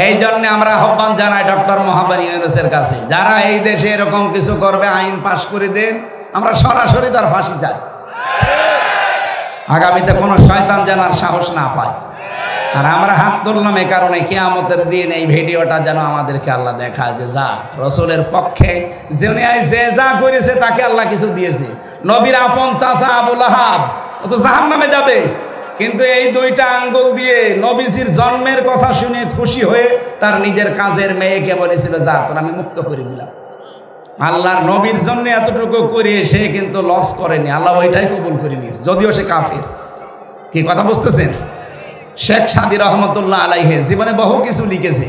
এই জন্য আমরা আহ্বান জানাই ডক্টর মোহাম্মদ ইউনূসের কাছে, যারা এই দেশে এরকম কিছু করবে আইন পাশ করে দেন, আমরা সরাসরি তার ফাঁসি চাই। আগামীতে কোনো শয়তান যেন আর সাহস না পায়। আর আমরা হাত তুললাম এই কারণে, কিয়ামতের দিন এই ভিডিওটা যেন আমাদেরকে আল্লাহ দেখায় যে যা রসুলের পক্ষে যে যা করেছে তাকে আল্লাহ কিছু দিয়েছে। নবীর আপন চাচা আবু লাহাব ও তো জাহান্নামে যাবে, কিন্তু এই দুইটা আঙ্গুল দিয়ে নবীজির জন্মের কথা শুনে খুশি হয়ে তার নিজের কাজের মেয়েকে বলেছিল যা তোর আমি মুক্ত করে দিলাম। আল্লাহর নবীর জন্য এতটুকু করে সে কিন্তু লস করেনি, আল্লাহ ওইটাই কবুল করে নিয়েছে, যদিও সে কাফের। কি কথা বুঝতেছেন? শেখ সাদী রহমতুল্লাহ আলাইহি জীবনে বহু কিছু লিখেছে,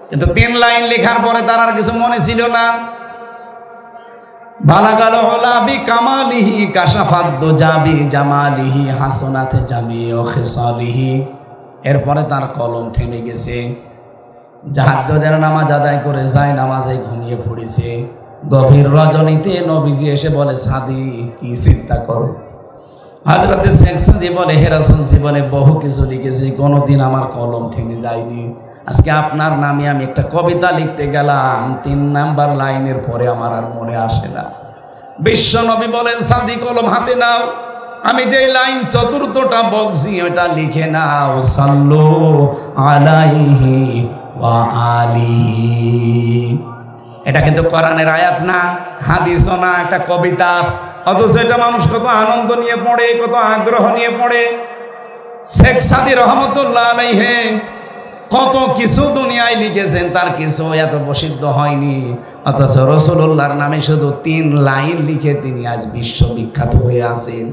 কিন্তু 3 লাইন লেখার পরে তার আর কিছু মনে ছিল না। বালাগাল উলা বিকামালিহি কাশাফাদ দুজাবি জামালিহি হাসানাত জামিউ খিসালিহি। এরপরে তার কলম থেমে গেছে। তাহাজ্জুদের নামাজ আদায় করে যায় নামাজে ঘুমিয়ে পড়েছে। গভীর রজনীতে নবীজি এসে বলে সাদী কি চিন্তা করো? হযরত শেখ সাদী বলে হে রাসূল, জীবনে বহু কিছু লিখেছি, কোনোদিন আমার কলম থেমে যায়নি। আজকে আপনার নামে আমি একটা কবিতা লিখতে গেলাম, 3 নাম্বার লাইনের পরে আমার আর মনে আসে না। বিশ্ব নবী বলেন সাদী কলম হাতে নাও, আমি যে লাইন চতুর্থটা বলছি ওটা লিখে নাও। সাল্লু আলাইহি ওয়া আলিহি। এটা কিন্তু কোরআনের আয়াত না, হাদিসও না, একটা কবিতা। অথচ এটা মানুষ কত আনন্দ নিয়ে পড়ে, কত আগ্রহ নিয়ে পড়ে। শেখ সাদী রহমতুল্লাহ আলাইহি কত কিছু দুনিয়ায় লিখেছেন, তার কিছু এত প্রসিদ্ধ হয়নি। অথচ রাসূলুল্লাহর নামে শুধু 3 লাইন লিখে তিনি আজ বিশ্ববিখ্যাত হয়ে আছেন।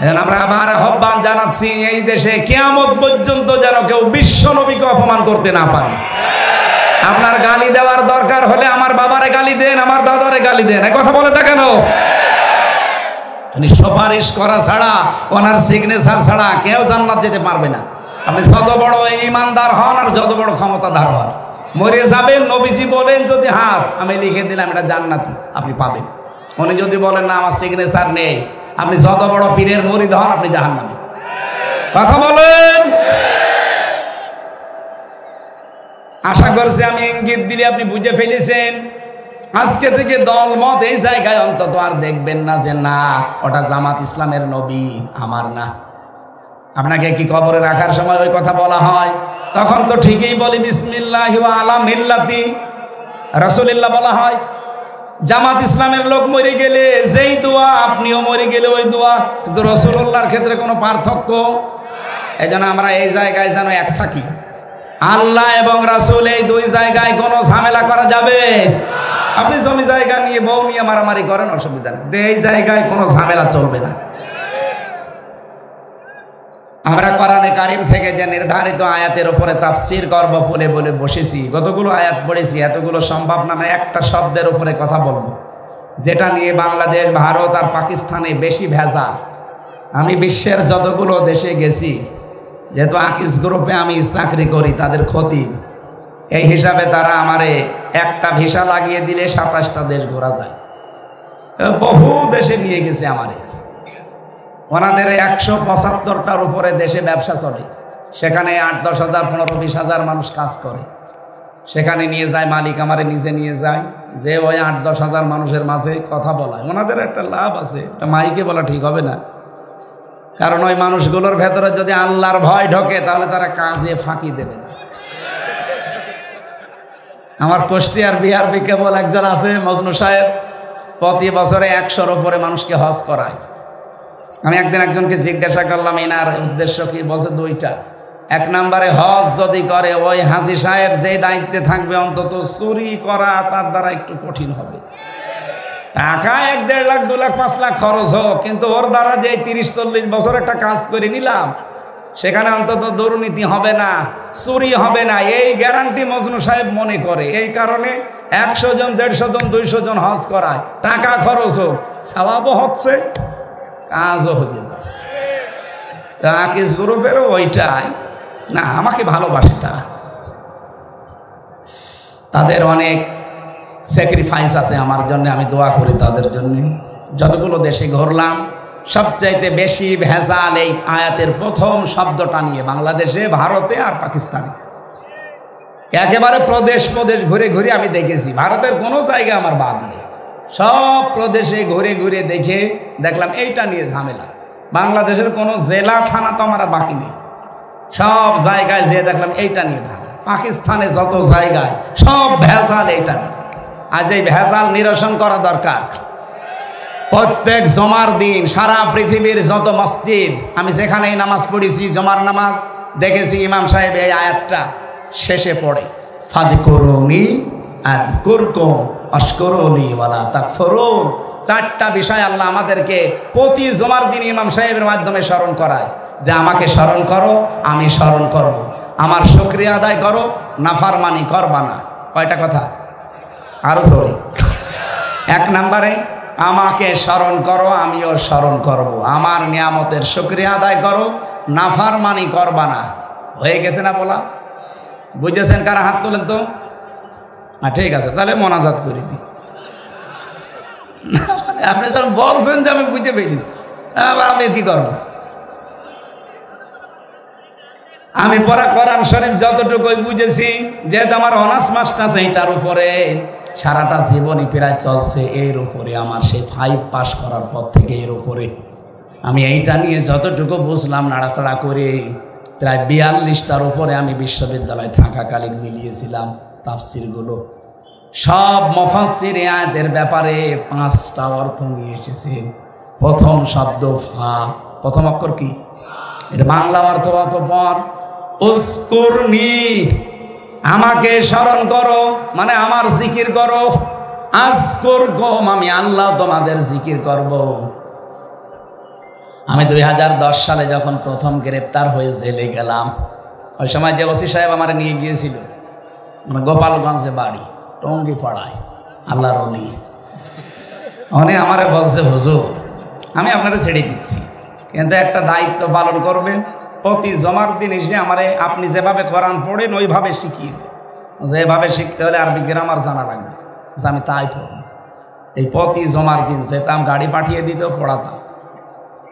এখন আমরা আবার আহ্বান জানাচ্ছি, এই দেশে কিয়ামত পর্যন্ত যেন কেউ বিশ্ব নবীকে অপমান করতে না পারে। আপনার গালি দেওয়ার দরকার হলে আমার বাবারে গালি দেন, আমার দাদারে গালি দেন, এই কথা বলে না কেন? উনি সুপারিশ করা ছাড়া, ওনার সিগনেচার ছাড়া কেউ জান্নাত যেতে পারবে না। আপনি যত বড় ইমানদার হন আর যত বড় ক্ষমতাধার হন, মরে যাবেন, নবীজি বলেন যদি হাত আমি লিখে দিলাম এটা জান্নাতি, আপনি পাবেন। উনি যদি বলেন না আমার সিগনেচার নেই, আপনি যত বড় পীরের মুরিদ হন আপনি জাহান্নামে। কথা বলেন। আশা করছি আমি ইঙ্গিত দিলে আপনি বুঝে ফেলেছেন। আজকে থেকে দলমত এই জায়গায় অন্তত আর দেখবেন না যে না ওটা জামাত ইসলামের নবী, আমার না। আপনাকে কি কবরে রাখার সময় ওই কথা বলা হয়? তখন তো ঠিকই বলি বিসমিল্লাহি ওয়া আলা মিল্লাতি রাসূলিল্লাহ বলা হয়। জামাত ইসলামের লোক মরে গেলে যেই দোয়া, আপনিও মরে গেলে ওই দোয়া, কিন্তু রাসূলুল্লাহর ক্ষেত্রে কোনো পার্থক্য। এই জন্য আমরা এই জায়গায় যেন এক থাকি। আল্লাহ এবং রাসূল এই দুই জায়গায় কোনো ঝামেলা করা যাবে? আপনি জমি জায়গা নিয়ে বউ নিয়ে মারামারি করেন, অসুবিধা নেই, এই জায়গায় কোনো ঝামেলা চলবে না। আমরা কোরআনে কারিম থেকে যে নির্ধারিত আয়াতের উপরে তাফসীর করব বলে বলে বসেছি, কতগুলো আয়াত পড়েছি, এতগুলো সম্ভব না। একটা শব্দের উপরে কথা বলবো যেটা নিয়ে বাংলাদেশ, ভারত আর পাকিস্তানে বেশি ভেজাল। আমি বিশ্বের যতগুলো দেশে গেছি, যেহেতু আকিস গ্রুপে আমি চাকরি করি, তাদের খতিব, এই হিসাবে তারা আমারে একটা ভিসা লাগিয়ে দিলে 27টা দেশ ঘোরা যায়। বহু দেশে নিয়ে গেছে আমারে। ওনাদের 175টার উপরে দেশে ব্যবসা চলে, সেখানে 8-10 হাজার 15-20 হাজার মানুষ কাজ করে। সেখানে নিয়ে যায় মালিক, আমারে নিজে নিয়ে যায়, যে ওই 8-10 হাজার মানুষের মাঝে কথা বলায়। ওনাদের একটা লাভ আছে, এটা মাইকে বলা ঠিক হবে না, কারণ ওই মানুষগুলোর ভেতরে যদি আল্লাহর ভয় ঢোকে তাহলে তারা কাজে ফাঁকি দেবে না। আমার কুষ্টিয়ার বিআরবি কেবল একজন আছে মজনু সাহেব, প্রতি বছরে 100-র উপরে মানুষকে হজ করায়। আমি একদিন একজনকে জিজ্ঞাসা করলাম এনার উদ্দেশ্য কি, বলছে 2টা। 1 নম্বরে হজ যদি করে ওই হাজী সাহেব যে দায়িত্বে থাকবে, অন্তত চুরি করা তার দ্বারা একটু কঠিন হবে। টাকা 1-1.5 লাখ 2 লাখ 5 লাখ খরচ হোক, কিন্তু ওর দ্বারা যে 30-40 বছর একটা কাজ করে নিলাম, সেখানে অন্তত দুর্নীতি হবে না, চুরি হবে না, এই গ্যারান্টি মজনু সাহেব মনে করে। এই কারণে 100 জন 150 জন 200 জন হজ করায়, টাকা খরচ হোক, সওয়াবও হচ্ছে, কাজও হয়ে যাচ্ছে। আকিস গ্রুপেরও ওইটাই না, আমাকে ভালোবাসে তারা, তাদের অনেক স্যাক্রিফাইস আছে আমার জন্য, আমি দোয়া করি তাদের জন্য। যতগুলো দেশে ঘুরলাম সবচাইতে বেশি ভেজাল এই আয়াতের প্রথম শব্দটা নিয়ে, বাংলাদেশে, ভারতে আর পাকিস্তানে। একেবারে প্রদেশ প্রদেশ ঘুরে ঘুরে আমি দেখেছি, ভারতের কোনো জায়গা আমার বাদ নেই। সব প্রদেশে ঘুরে ঘুরে দেখে দেখলাম এইটা নিয়ে ঝামেলা। বাংলাদেশের কোনো জেলা থানা তো আমার বাকি নেই, সব জায়গায় যেয়ে দেখলাম এইটা নিয়ে ভালো। পাকিস্তানে যত জায়গায় সব ভেজাল এইটা নিয়ে। আজ এই ভেজাল নিরসন করা দরকার। প্রত্যেক জমার দিন সারা পৃথিবীর যত মসজিদ, আমি যেখানেই নামাজ পড়েছি, জমার নামাজ দেখেছি, ইমাম সাহেব এই আয়াতটা শেষে পড়ে, ফাযকুরুনি আযকুরকুম ওয়াশকুরুলি ওয়ালা তাকফুরুন। 4টা বিষয় আল্লাহ আমাদেরকে প্রতি জমার দিন ইমাম সাহেবের মাধ্যমে স্মরণ করায়, যে আমাকে স্মরণ করো, আমি স্মরণ করব, আমার শুকরিয়া আদায় করো, নাফরমানি করবা না। কয়টা কথা? আরো জোরে। 1 নম্বরে আমাকে স্মরণ করো, আমিও স্মরণ করব, আমার নিয়ামতের শুকরিয়া আদায় করো, নাফরমানি করবা না। হয়ে গেছে না বলা? বুঝেছেন কারা? হাত তোলেন তো। ঠিক আছে, তাহলে মোনাজাত করে দিই। আপনি যখন বলছেন যে আমি বুঝে পেয়েছি, আমি কি করব? আমি পড়া কোরআন শরীফ যতটুকুই বুঝেছি, যেহেতু আমার অনার্স মাস্টার্স এইটার উপরে সারাটা জীবনই প্রায় চলছে, এর উপরে আমার সেই 5 পাস করার পর থেকে এর উপরে আমি এইটা নিয়ে যতটুকু বুঝলাম, নাড়াচাড়া করে প্রায় 42টার উপরে আমি বিশ্ববিদ্যালয়ে থাকাকালীন মিলিয়েছিলাম তাফসিরগুলো। সব মুফাসসির আয়াতের ব্যাপারে 5টা অর্থ নিয়ে এসেছেন। প্রথম শব্দ ফা, প্রথম অক্ষর কি? এর বাংলা অর্থ অতঃপর। উযকুরনি, আমাকে স্মরণ করো, মানে আমার জিকির করো। আযকুরকুম, আমি আল্লাহ তোমাদের জিকির করব। আমি 2010 সালে যখন প্রথম গ্রেপ্তার হয়ে জেলে গেলাম, ওই সময় যে ওসি সাহেব আমার নিয়ে গিয়েছিল, মানে গোপালগঞ্জে বাড়ি, টঙ্গি পাড়ায়, আল্লাহর ওলি, উনি আমারে বলছে, হুজুর আমি আপনারা ছেড়ে দিচ্ছি, কিন্তু একটা দায়িত্ব পালন করবেন, প্রতি জমার দিন এসে আমারে আপনি যেভাবে কোরআন পড়েন ওইভাবে শিখিয়ে, যেভাবে শিখতে হলে আরবি গ্রামার জানা লাগবে। আমি তাই পড়ব। এই প্রতি জমার দিন যেতাম, গাড়ি পাঠিয়ে দিত, পড়াতাম।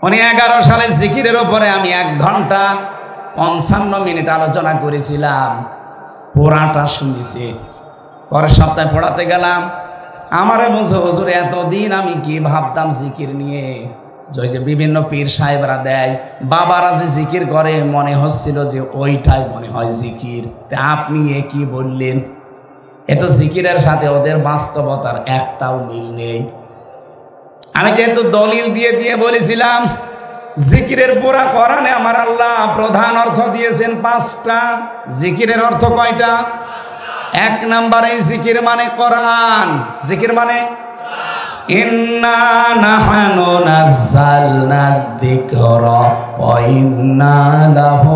উনি 11 সালে জিকিরের ওপরে আমি 1 ঘন্টা 55 মিনিট আলোচনা করেছিলাম, পুরাটা শুনেছি। পরের সপ্তাহে পড়াতে গেলাম, আমারে বলছে হুজুর এতদিন আমি কি ভাবতাম জিকির নিয়ে, যে বিভিন্ন পীর সাহেবরা দেয়, বাবারা যে জিকির করে মনে হচ্ছিল যে ওইটাই মনে হয় জিকির। তা আপনি এ কি বললেন? এ তো জিকিরের সাথে ওদের বাস্তবতার একটাও মিল নেই। আমি যেহেতু দলিল দিয়ে দিয়ে বলেছিলাম, জিকিরের পুরা কোরআনে আমার আল্লাহ প্রধান অর্থ দিয়েছেন 5টা। জিকিরের অর্থ কয়টা? 1 নম্বরে জিকির মানে কোরআন। জিকির মানে ইন্না নাহনু নাযালনা যিকরা ওয়া ইন্না লাহু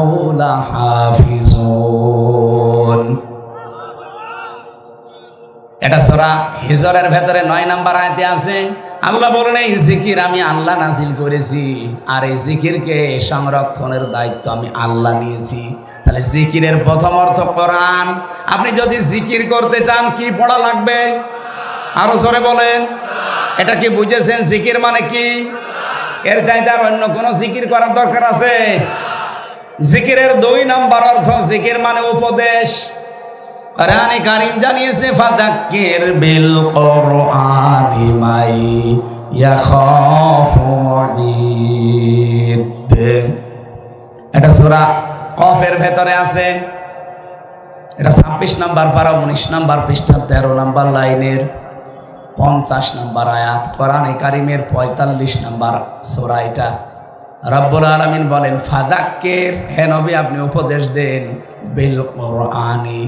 লাহাফিজুন। এটা সূরা হিজরের ভেতরে 9 নম্বর আয়াতে আছে। আল্লাহ বলেন এই জিকির আমি আল্লাহ নাজিল করেছি, আর এই জিকিরকে সংরক্ষণের দায়িত্ব আমি আল্লাহ নিয়েছি। তাহলে জিকিরের প্রথম অর্থ কোরআন। আপনি যদি জিকির করতে চান কি পড়া লাগবে? আরো জোরে বলেন। এটা কি বুঝেছেন? জিকির মানে কি? এর চাইতে আর অন্য কোনো জিকির করার দরকার আছে? জিকিরের 2 নম্বর অর্থ, জিকির মানে উপদেশ। কোরআনে কারীম জানিয়েছে ফাযাক্কির বিল কুরআনি মাই ইয়াখাফু ওয়াঈদ। এটা সূরা কফের ভেতরে আছে। এটা 26 নম্বর পারা 19 নম্বর পৃষ্ঠা 13 নম্বর লাইনের 50 নম্বর আয়াত, কোরআনে কারীমের 45 নম্বর সূরা। এটা রব্বুল আলামিন বলেন ফাযাক্কির, হে নবী আপনি উপদেশ দেন, বিল কুরআনি,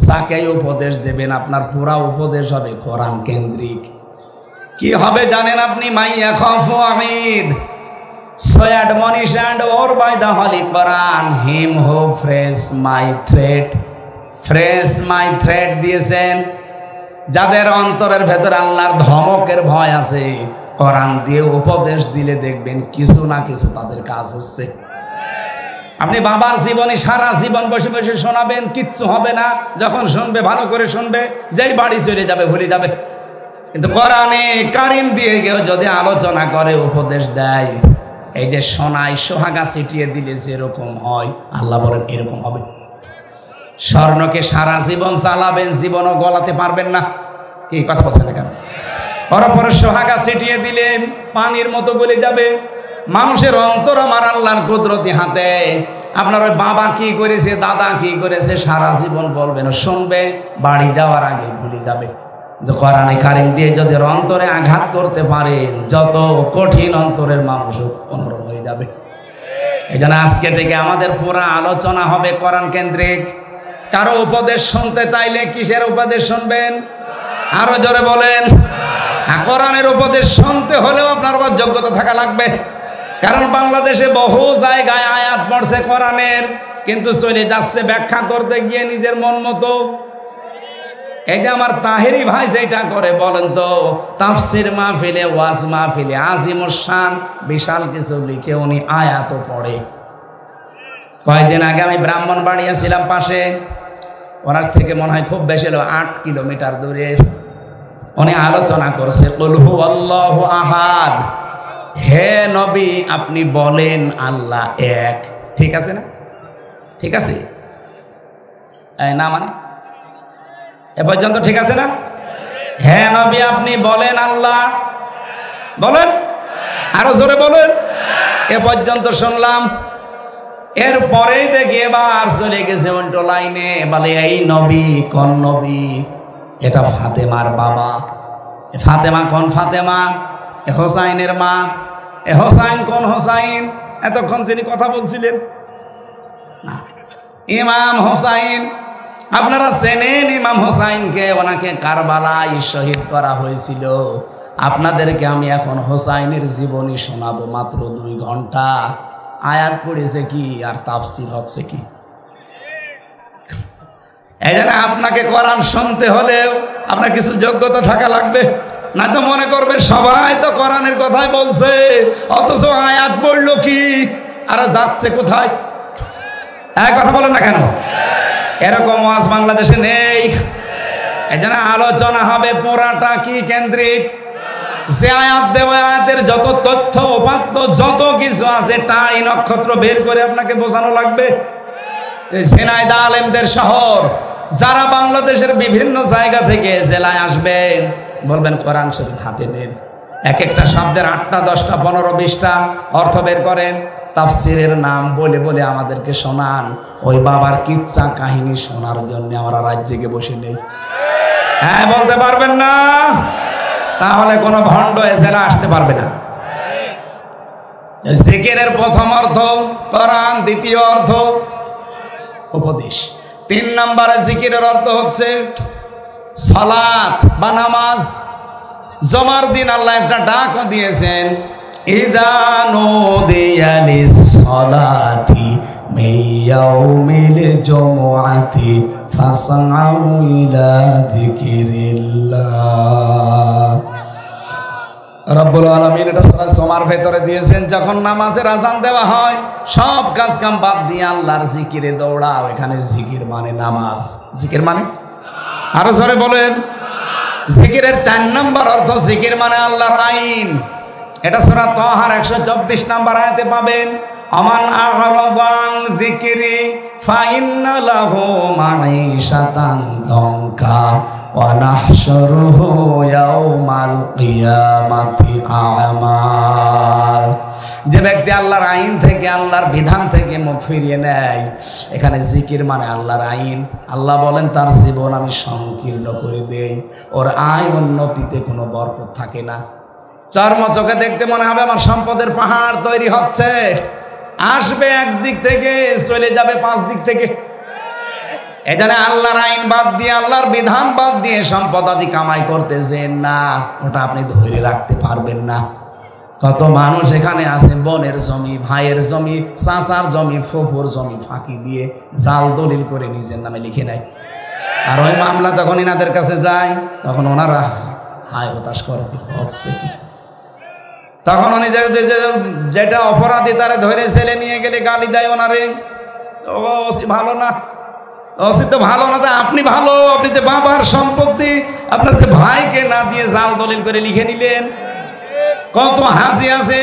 যাকে উপদেশ দেবেন আপনার পুরা উপদেশ হবে কোরআন কেন্দ্রিক। কি হবে জানেন আপনি? মাইয়া খাফু ওয়াঈদ, so admonish and or by the holy Quran him who phrase my threat, phrase my threat দিয়েছেন যাদের অন্তরের ভেতরে আল্লাহর ধমকের ভয় আছে, কোরআন দিয়ে উপদেশ দিলে দেখবেন কিছু না কিছু তাদের কাজ হচ্ছে। আপনি বাবার জীবনে সারা জীবন বসে বসে শোনাবেন, কিচ্ছু হবে না। যখন শুনবে ভালো করে শুনবে, যেই বাড়ি চলে যাবে ভুলে যাবে। কিন্তু কোরআনে কারীম দিয়ে কেউ যদি আলোচনা করে, উপদেশ দেয়, এই যে সোনায় সোহাগা ছিটিয়ে দিলে যেরকম হয়, আল্লাহ বলেন এরকম হবে। স্বর্ণকে সারা জীবন চালাবেন, জীবনও গলাতে পারবেন না। কি কথা বলছেন কেন? পরপর সোহাগা ছিটিয়ে দিলে পানির মতো গলে যাবে। মানুষের অন্তর আমার আল্লাহর কুদরতি হাতে। আপনার ওই বাবা কি করেছে, দাদা কি করেছে, সারা জীবন বলবেন, শুনবে, বাড়ি যাওয়ার আগে ভুলে যাবে। কিন্তু কোরআনে কারীম দিয়ে যদি অন্তরে আঘাত করতে পারেন, যত কঠিন অন্তরের মানুষও অনুরোধ হয়ে যাবে। এই জন্য আজকে থেকে আমাদের পুরো আলোচনা হবে কোরআন কেন্দ্রিক। কারো উপদেশ শুনতে চাইলে কিসের উপদেশ শুনবেন? আরো জোরে বলেন। কোরআনের উপদেশ শুনতে হলেও আপনার যোগ্যতা থাকা লাগবে। কারণ বাংলাদেশে বহু জায়গায় আয়াত পড়ছে কোরআনের, কিন্তু চলে যাচ্ছে ব্যাখ্যা করতে গিয়ে নিজের মন মতো। এই যে আমার তাহেরি ভাই যেটা করে, বলেন তো, তাফসির মাহফিলে, ওয়াজ মাহফিলে আজিমুস শান বিশাল কিছু লিখে উনি আয়াতও পড়ে। কয়েকদিন আগে আমি ব্রাহ্মণবাড়িয়া ছিলাম পাশে, ওনার থেকে মনে হয় খুব বেশি হলো 8 কিলোমিটার দূরে। উনি আলোচনা করছে কুল হুয়াল্লাহু আহাদ, হে নবী আপনি বলেন আল্লাহ এক। ঠিক আছে না? ঠিক আছে না? মানে এ পর্যন্ত ঠিক আছে না? হে নবী আপনি বলেন আল্লাহ, বলেন, আরো জোরে বলেন। এ পর্যন্ত শুনলাম। এরপরেই দেখি এবার চলে গেছে উল্টো লাইনে, বলে এই নবী কোন নবী? এটা ফাতেমার বাবা। ফাতেমা কোন ফাতেমা? এ হোসাইনের মা। এ হোসাইন কোন হোসাইন? এতক্ষণ যিনি কথা বলছিলেন না, ইমাম হোসাইন। আপনারা চেনেন ইমাম হোসাইনকে, ওনাকে কারবালায় শহীদ করা হয়েছিল। আপনাদেরকে আমি এখন হোসাইনের জীবনী শোনাবো, মাত্র 2 ঘন্টা। আয়াত পড়েছে কি আর তাফসীর হচ্ছে কি। এই জন্য আপনাকে কোরআন শুনতে হলেও আপনার কিছু যোগ্যতা থাকা লাগবে। না তো মনে করবেন সবাই তো কোরআনের কথাই বলছে, অথচ আয়াত পড়লো কি আর যাচ্ছে কোথায়। এক কথা বলেন না কেন? এরকম ওয়াজ বাংলাদেশে নেই। এই জন্য আলোচনা হবে পুরাটা কি কেন্দ্রিক? যে আয়াত দেব, আয়াতের যত তথ্য উপাত্ত যত কিছু আছে টাই নক্ষত্র বের করে আপনাকে বোঝানো লাগবে। ঝিনাইদহ আলেমদের শহর, যারা বাংলাদেশের বিভিন্ন জায়গা থেকে জেলায় আসবেন, বলবেন কোরআন শরীফ হাতে নেন, এক একটা শব্দের 8টা 10টা 15 20টা অর্থ বের করেন, তাফসিরের নাম বলে বলে আমাদেরকে শোনান। ওই বাবার কিচ্ছা কাহিনী শোনার জন্য আমরা রাজ্যে বসে নেই। হ্যাঁ বলতে পারবেন না? তাহলে কোনো ভণ্ড এ জেলা আসতে পারবে না। জিকিরের প্রথম অর্থ কোরআন, দ্বিতীয় অর্থ উপদেশ, 3 নম্বরে জিকিরের অর্থ হচ্ছে সালাত বা নামাজ। জমার দিন আল্লাহ একটা ডাকও দিয়েছেন, ইযা নুদিয়া লিস-সালাতি মিন ইয়াউমিল জুমআতি ফাসআউ ইলা যিকিরিল্লাহ। রব্বুল আলামিন এটা সূরা জুমার ভেতরে দিয়েছেন, যখন নামাজের আযান দেওয়া হয় সব কাজ কাম বাদ দিয়ে আল্লাহর জিকিরে দৌড়াও। এখানে জিকির মানে নামাজ। জিকির মানে আরো জোরে বলেন। জিকিরের 4 নম্বর অর্থ জিকির মানে আল্লাহর আইন। এটা সূরা তাহার 124 নম্বর আয়াতে পাবেন, আমান আ'রাদা আন যিকরি ফাইন্না লাহু মাঈশাতান দানকা ওয়া নাহশুরুহু ইয়াওমাল কিয়ামাতি আ'মা। যে ব্যক্তি আল্লাহর আইন থেকে, আল্লাহর বিধান থেকে মুখ ফিরিয়ে নেয়, এখানে জিকির মানে আল্লাহর আইন। আল্লাহ বলেন তার জীবন আমি সংকীর্ণ করে দেই, ওর আয় উন্নতিতে কোনো বরকত থাকে না। চর্ম চোখে দেখতে মনে হবে আমার সম্পদের পাহাড় তৈরি হচ্ছে, আসবে একদিক থেকে চলে যাবে 5 দিক থেকে। এজন্য আল্লাহর আইন বাদ দিয়ে, আল্লাহর বিধান বাদ দিয়ে সম্পদ আদি কামাই করতে যেন না, ওটা আপনি ধরে রাখতে পারবেন না। কত মানুষ এখানে আছে বোনের জমি, ভাইয়ের জমি, চাচার জমি, ফুফুর জমি ফাঁকি দিয়ে জাল দলিল করে নিজের নামে লিখে নেয়। আর ওই মামলা যখন ইনাদের কাছে যায় তখন ওনারা হায় হতাশ করে হচ্ছে কি, তখন উনি যেটা অপরাধী তারা ধরে ছেলে নিয়ে গেলে গালি দেয় ওনারে, ওসি ভালো না, ওসি তো ভালো না, তা আপনি ভালো, আপনি যে বাবার সম্পত্তি আপনার যে ভাইকে না দিয়ে জাল দলিল করে লিখে নিলেন। কত হাজি আছে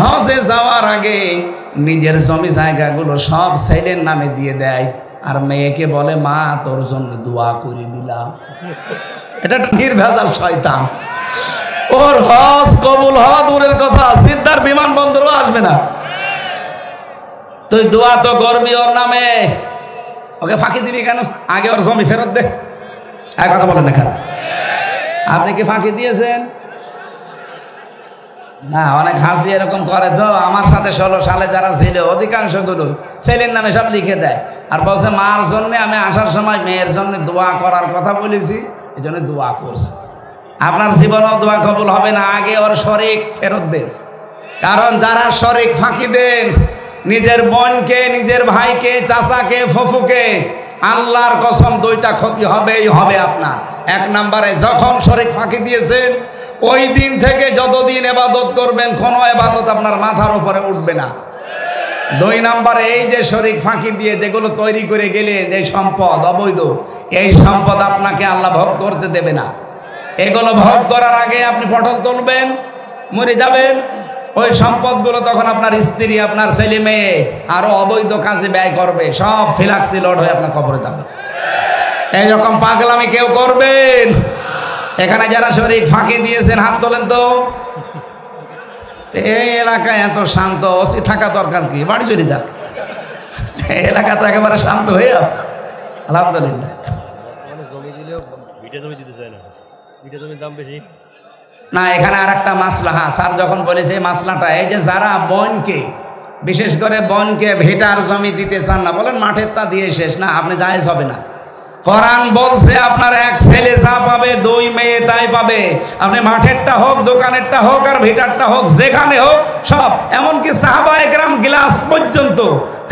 হজে যাওয়ার আগে নিজের জমি জায়গাগুলো সব ছেলের নামে দিয়ে দেয়, আর মেয়েকে বলে মা তোর জন্য দোয়া করে দিলাম। এটা একটা নির্ভেজাল শয়তান। ওর হজ কবুল হওয়া দূরের কথা, সিদ্ধার বিমানবন্দরও আসবে না। তুই দোয়া তো করবি ওর নামে, ওকে ফাঁকি দিলি কেন? আগে ওর জমি ফেরত দে। এক কথা বলেন এখানে, আপনি কি ফাঁকি দিয়েছেন? না, অনেক হাসি এরকম করে। তো আমার সাথে 16 সালে যারা ছিল অধিকাংশগুলো ছেলের নামে সব লিখে দেয়, আর বলছে মার জন্য আমি আসার সময় মেয়ের জন্য দোয়া করার কথা বলেছি, এই জন্য দোয়া করছি। আপনার জীবনেও দোয়া কবুল হবে না, আগে ওর শরিক ফেরত দেন। কারণ যারা শরিক ফাঁকি দেন, নিজের বোনকে, নিজের ভাইকে, চাচাকে, ফুফুকে, আল্লাহর কসম 2টা ক্ষতি হবেই হবে আপনার। 1 নম্বরে যখন শরিক ফাঁকি দিয়েছেন ওই দিন থেকে যতদিন ইবাদত করবেন কোনো ইবাদত আপনার মাথার উপরে উঠবে না। 2 নম্বরে এই যে শরিক ফাঁকি দিয়ে যেগুলো তৈরি করে গেলে যে সম্পদ অবৈধ, এই সম্পদ আপনাকে আল্লাহ ভোগ করতে দেবে না। এগুলো ভোগ করার আগে আপনি পটল তুলবেন, মরে যাবেন। ওই সম্পদগুলো তখন আপনার স্ত্রী, আপনার ছেলে মেয়ে আরো অবৈধ কাজে ব্যয় করবে, সব ফিলাক্সি লোড হয়ে আপনার কবরে যাবে। এইরকম পাগলামি কেউ করবেন? এখানে যারা শরীর ফাঁকি দিয়েছেন হাত তোলেন তো। এই এলাকায় এত শান্ত, ওসি থাকা দরকার কি? বাড়ি চলে যাক, এলাকা তো একেবারে শান্ত হয়ে আছে আলহামদুলিল্লাহ। না, এখানে আর একটা মাসলা। হ্যাঁ, স্যার যখন বলেছে মাসলাটা, এই যে যারা বনকে, বিশেষ করে বনকে ভিটার জমি দিতে চান না, বলেন মাঠের তা দিয়ে শেষ না, আপনি জায়েজ হবে না। কোরআন বলছে আপনার 1 ছেলে যা পাবে 2 মেয়ে তাই পাবে। আপনি মাঠেরটা হোক, দোকানেরটা হোক, আর ভিটারটা হোক, যেখানে হোক সব। এমনকি সাহাবায়ে কেরাম গ্লাস পর্যন্ত,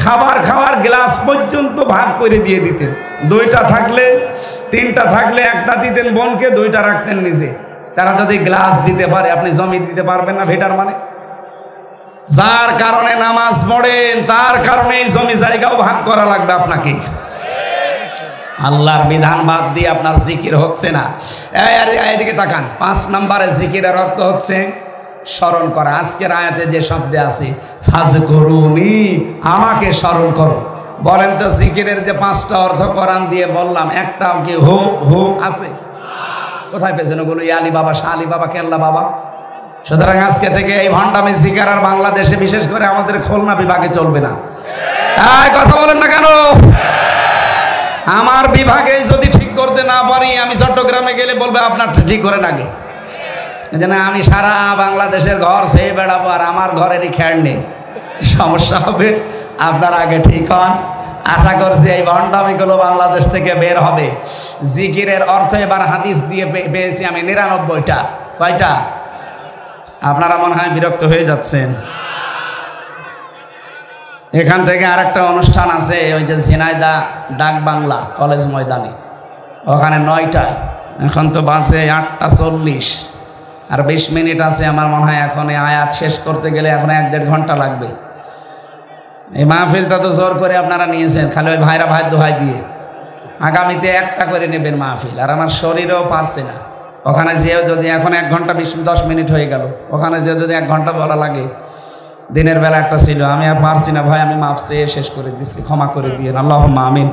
খাবার খাওয়ার গ্লাস পর্যন্ত ভাগ করে দিয়ে দিতেন। 2টা থাকলে, 3টা থাকলে 1টা দিতেন বোনকে, 2টা রাখতেন নিজে। তারা যদি গ্লাস দিতে পারে, আপনি জমি দিতে পারবেন না? ভিটার মানে যার কারণে নামাজ পড়েন তার কারণে এই জমি জায়গাও ভাগ করা লাগবে আপনাকে। আল্লাহর বিধান বাদ দিয়ে আপনার জিকির হচ্ছে না। এদিকে তাকান। 5 নম্বরে জিকিরের অর্থ হচ্ছে স্মরণ করা। আজকের আয়াতে যে শব্দে আছে ফাজকুরুনি, আমাকে স্মরণ করো। বলেন তো জিকিরের যে 5টা অর্থ কোরআন দিয়ে বললাম, একটাও কি হু হু আছে? কোথায় পেয়েছেন ওগুলো? আলী বাবা, শাহ আলী বাবা, কেল্লা বাবা। সুতরাং আজকে থেকে এই ভণ্ডামি জিকির আর বাংলাদেশে বিশেষ করে আমাদের খুলনা বিভাগে চলবে না। কথা বলেন না কেন? আমার বিভাগে যদি ঠিক করতে না পারি, আমি চট্টগ্রামে গেলে বলবে আপনার ঠিক করে লাগে। যেন আমি সারা বাংলাদেশের ঘর সেই বেড়াবো আর আমার ঘরেরই খেয়াল নেই, সমস্যা হবে। আপনার আগে ঠিক হন। আশা করছি এই ভণ্ডামিগুলো বাংলাদেশ থেকে বের হবে। জিকিরের অর্থ এবার হাদিস দিয়ে পেয়েছি আমি 99টা। কয়টা? আপনারা মনে হয় বিরক্ত হয়ে যাচ্ছেন। এখান থেকে আরেকটা অনুষ্ঠান আছে, ওই যে ঝিনাইদা ডাক বাংলা কলেজ ময়দানে, ওখানে 9টায়। এখন তো বাসে 8:40 আর 20 মিনিট আছে আমার মনে হয়। এখন এই আয়াত শেষ করতে গেলে এখন 1-1.5 ঘন্টা লাগবে। এই মাহফিলটা তো জোর করে আপনারা নিয়েছেন, খালি ওই ভাইরা ভাই দোহাই দিয়ে। আগামীতে একটা করে নেবেন মাহফিল, আর আমার শরীরও পারছে না। ওখানে যেও যদি এখন 1 ঘন্টা 10 মিনিট হয়ে গেল, ওখানে যে যদি 1 ঘন্টা বলা লাগে। দিনের বেলা একটা ছিল, আমি আর পারছি না ভাই, আমি মাপ চেয়ে শেষ করে দিচ্ছি, ক্ষমা করে দিয়ে আল্লাহুম্মা আমিন।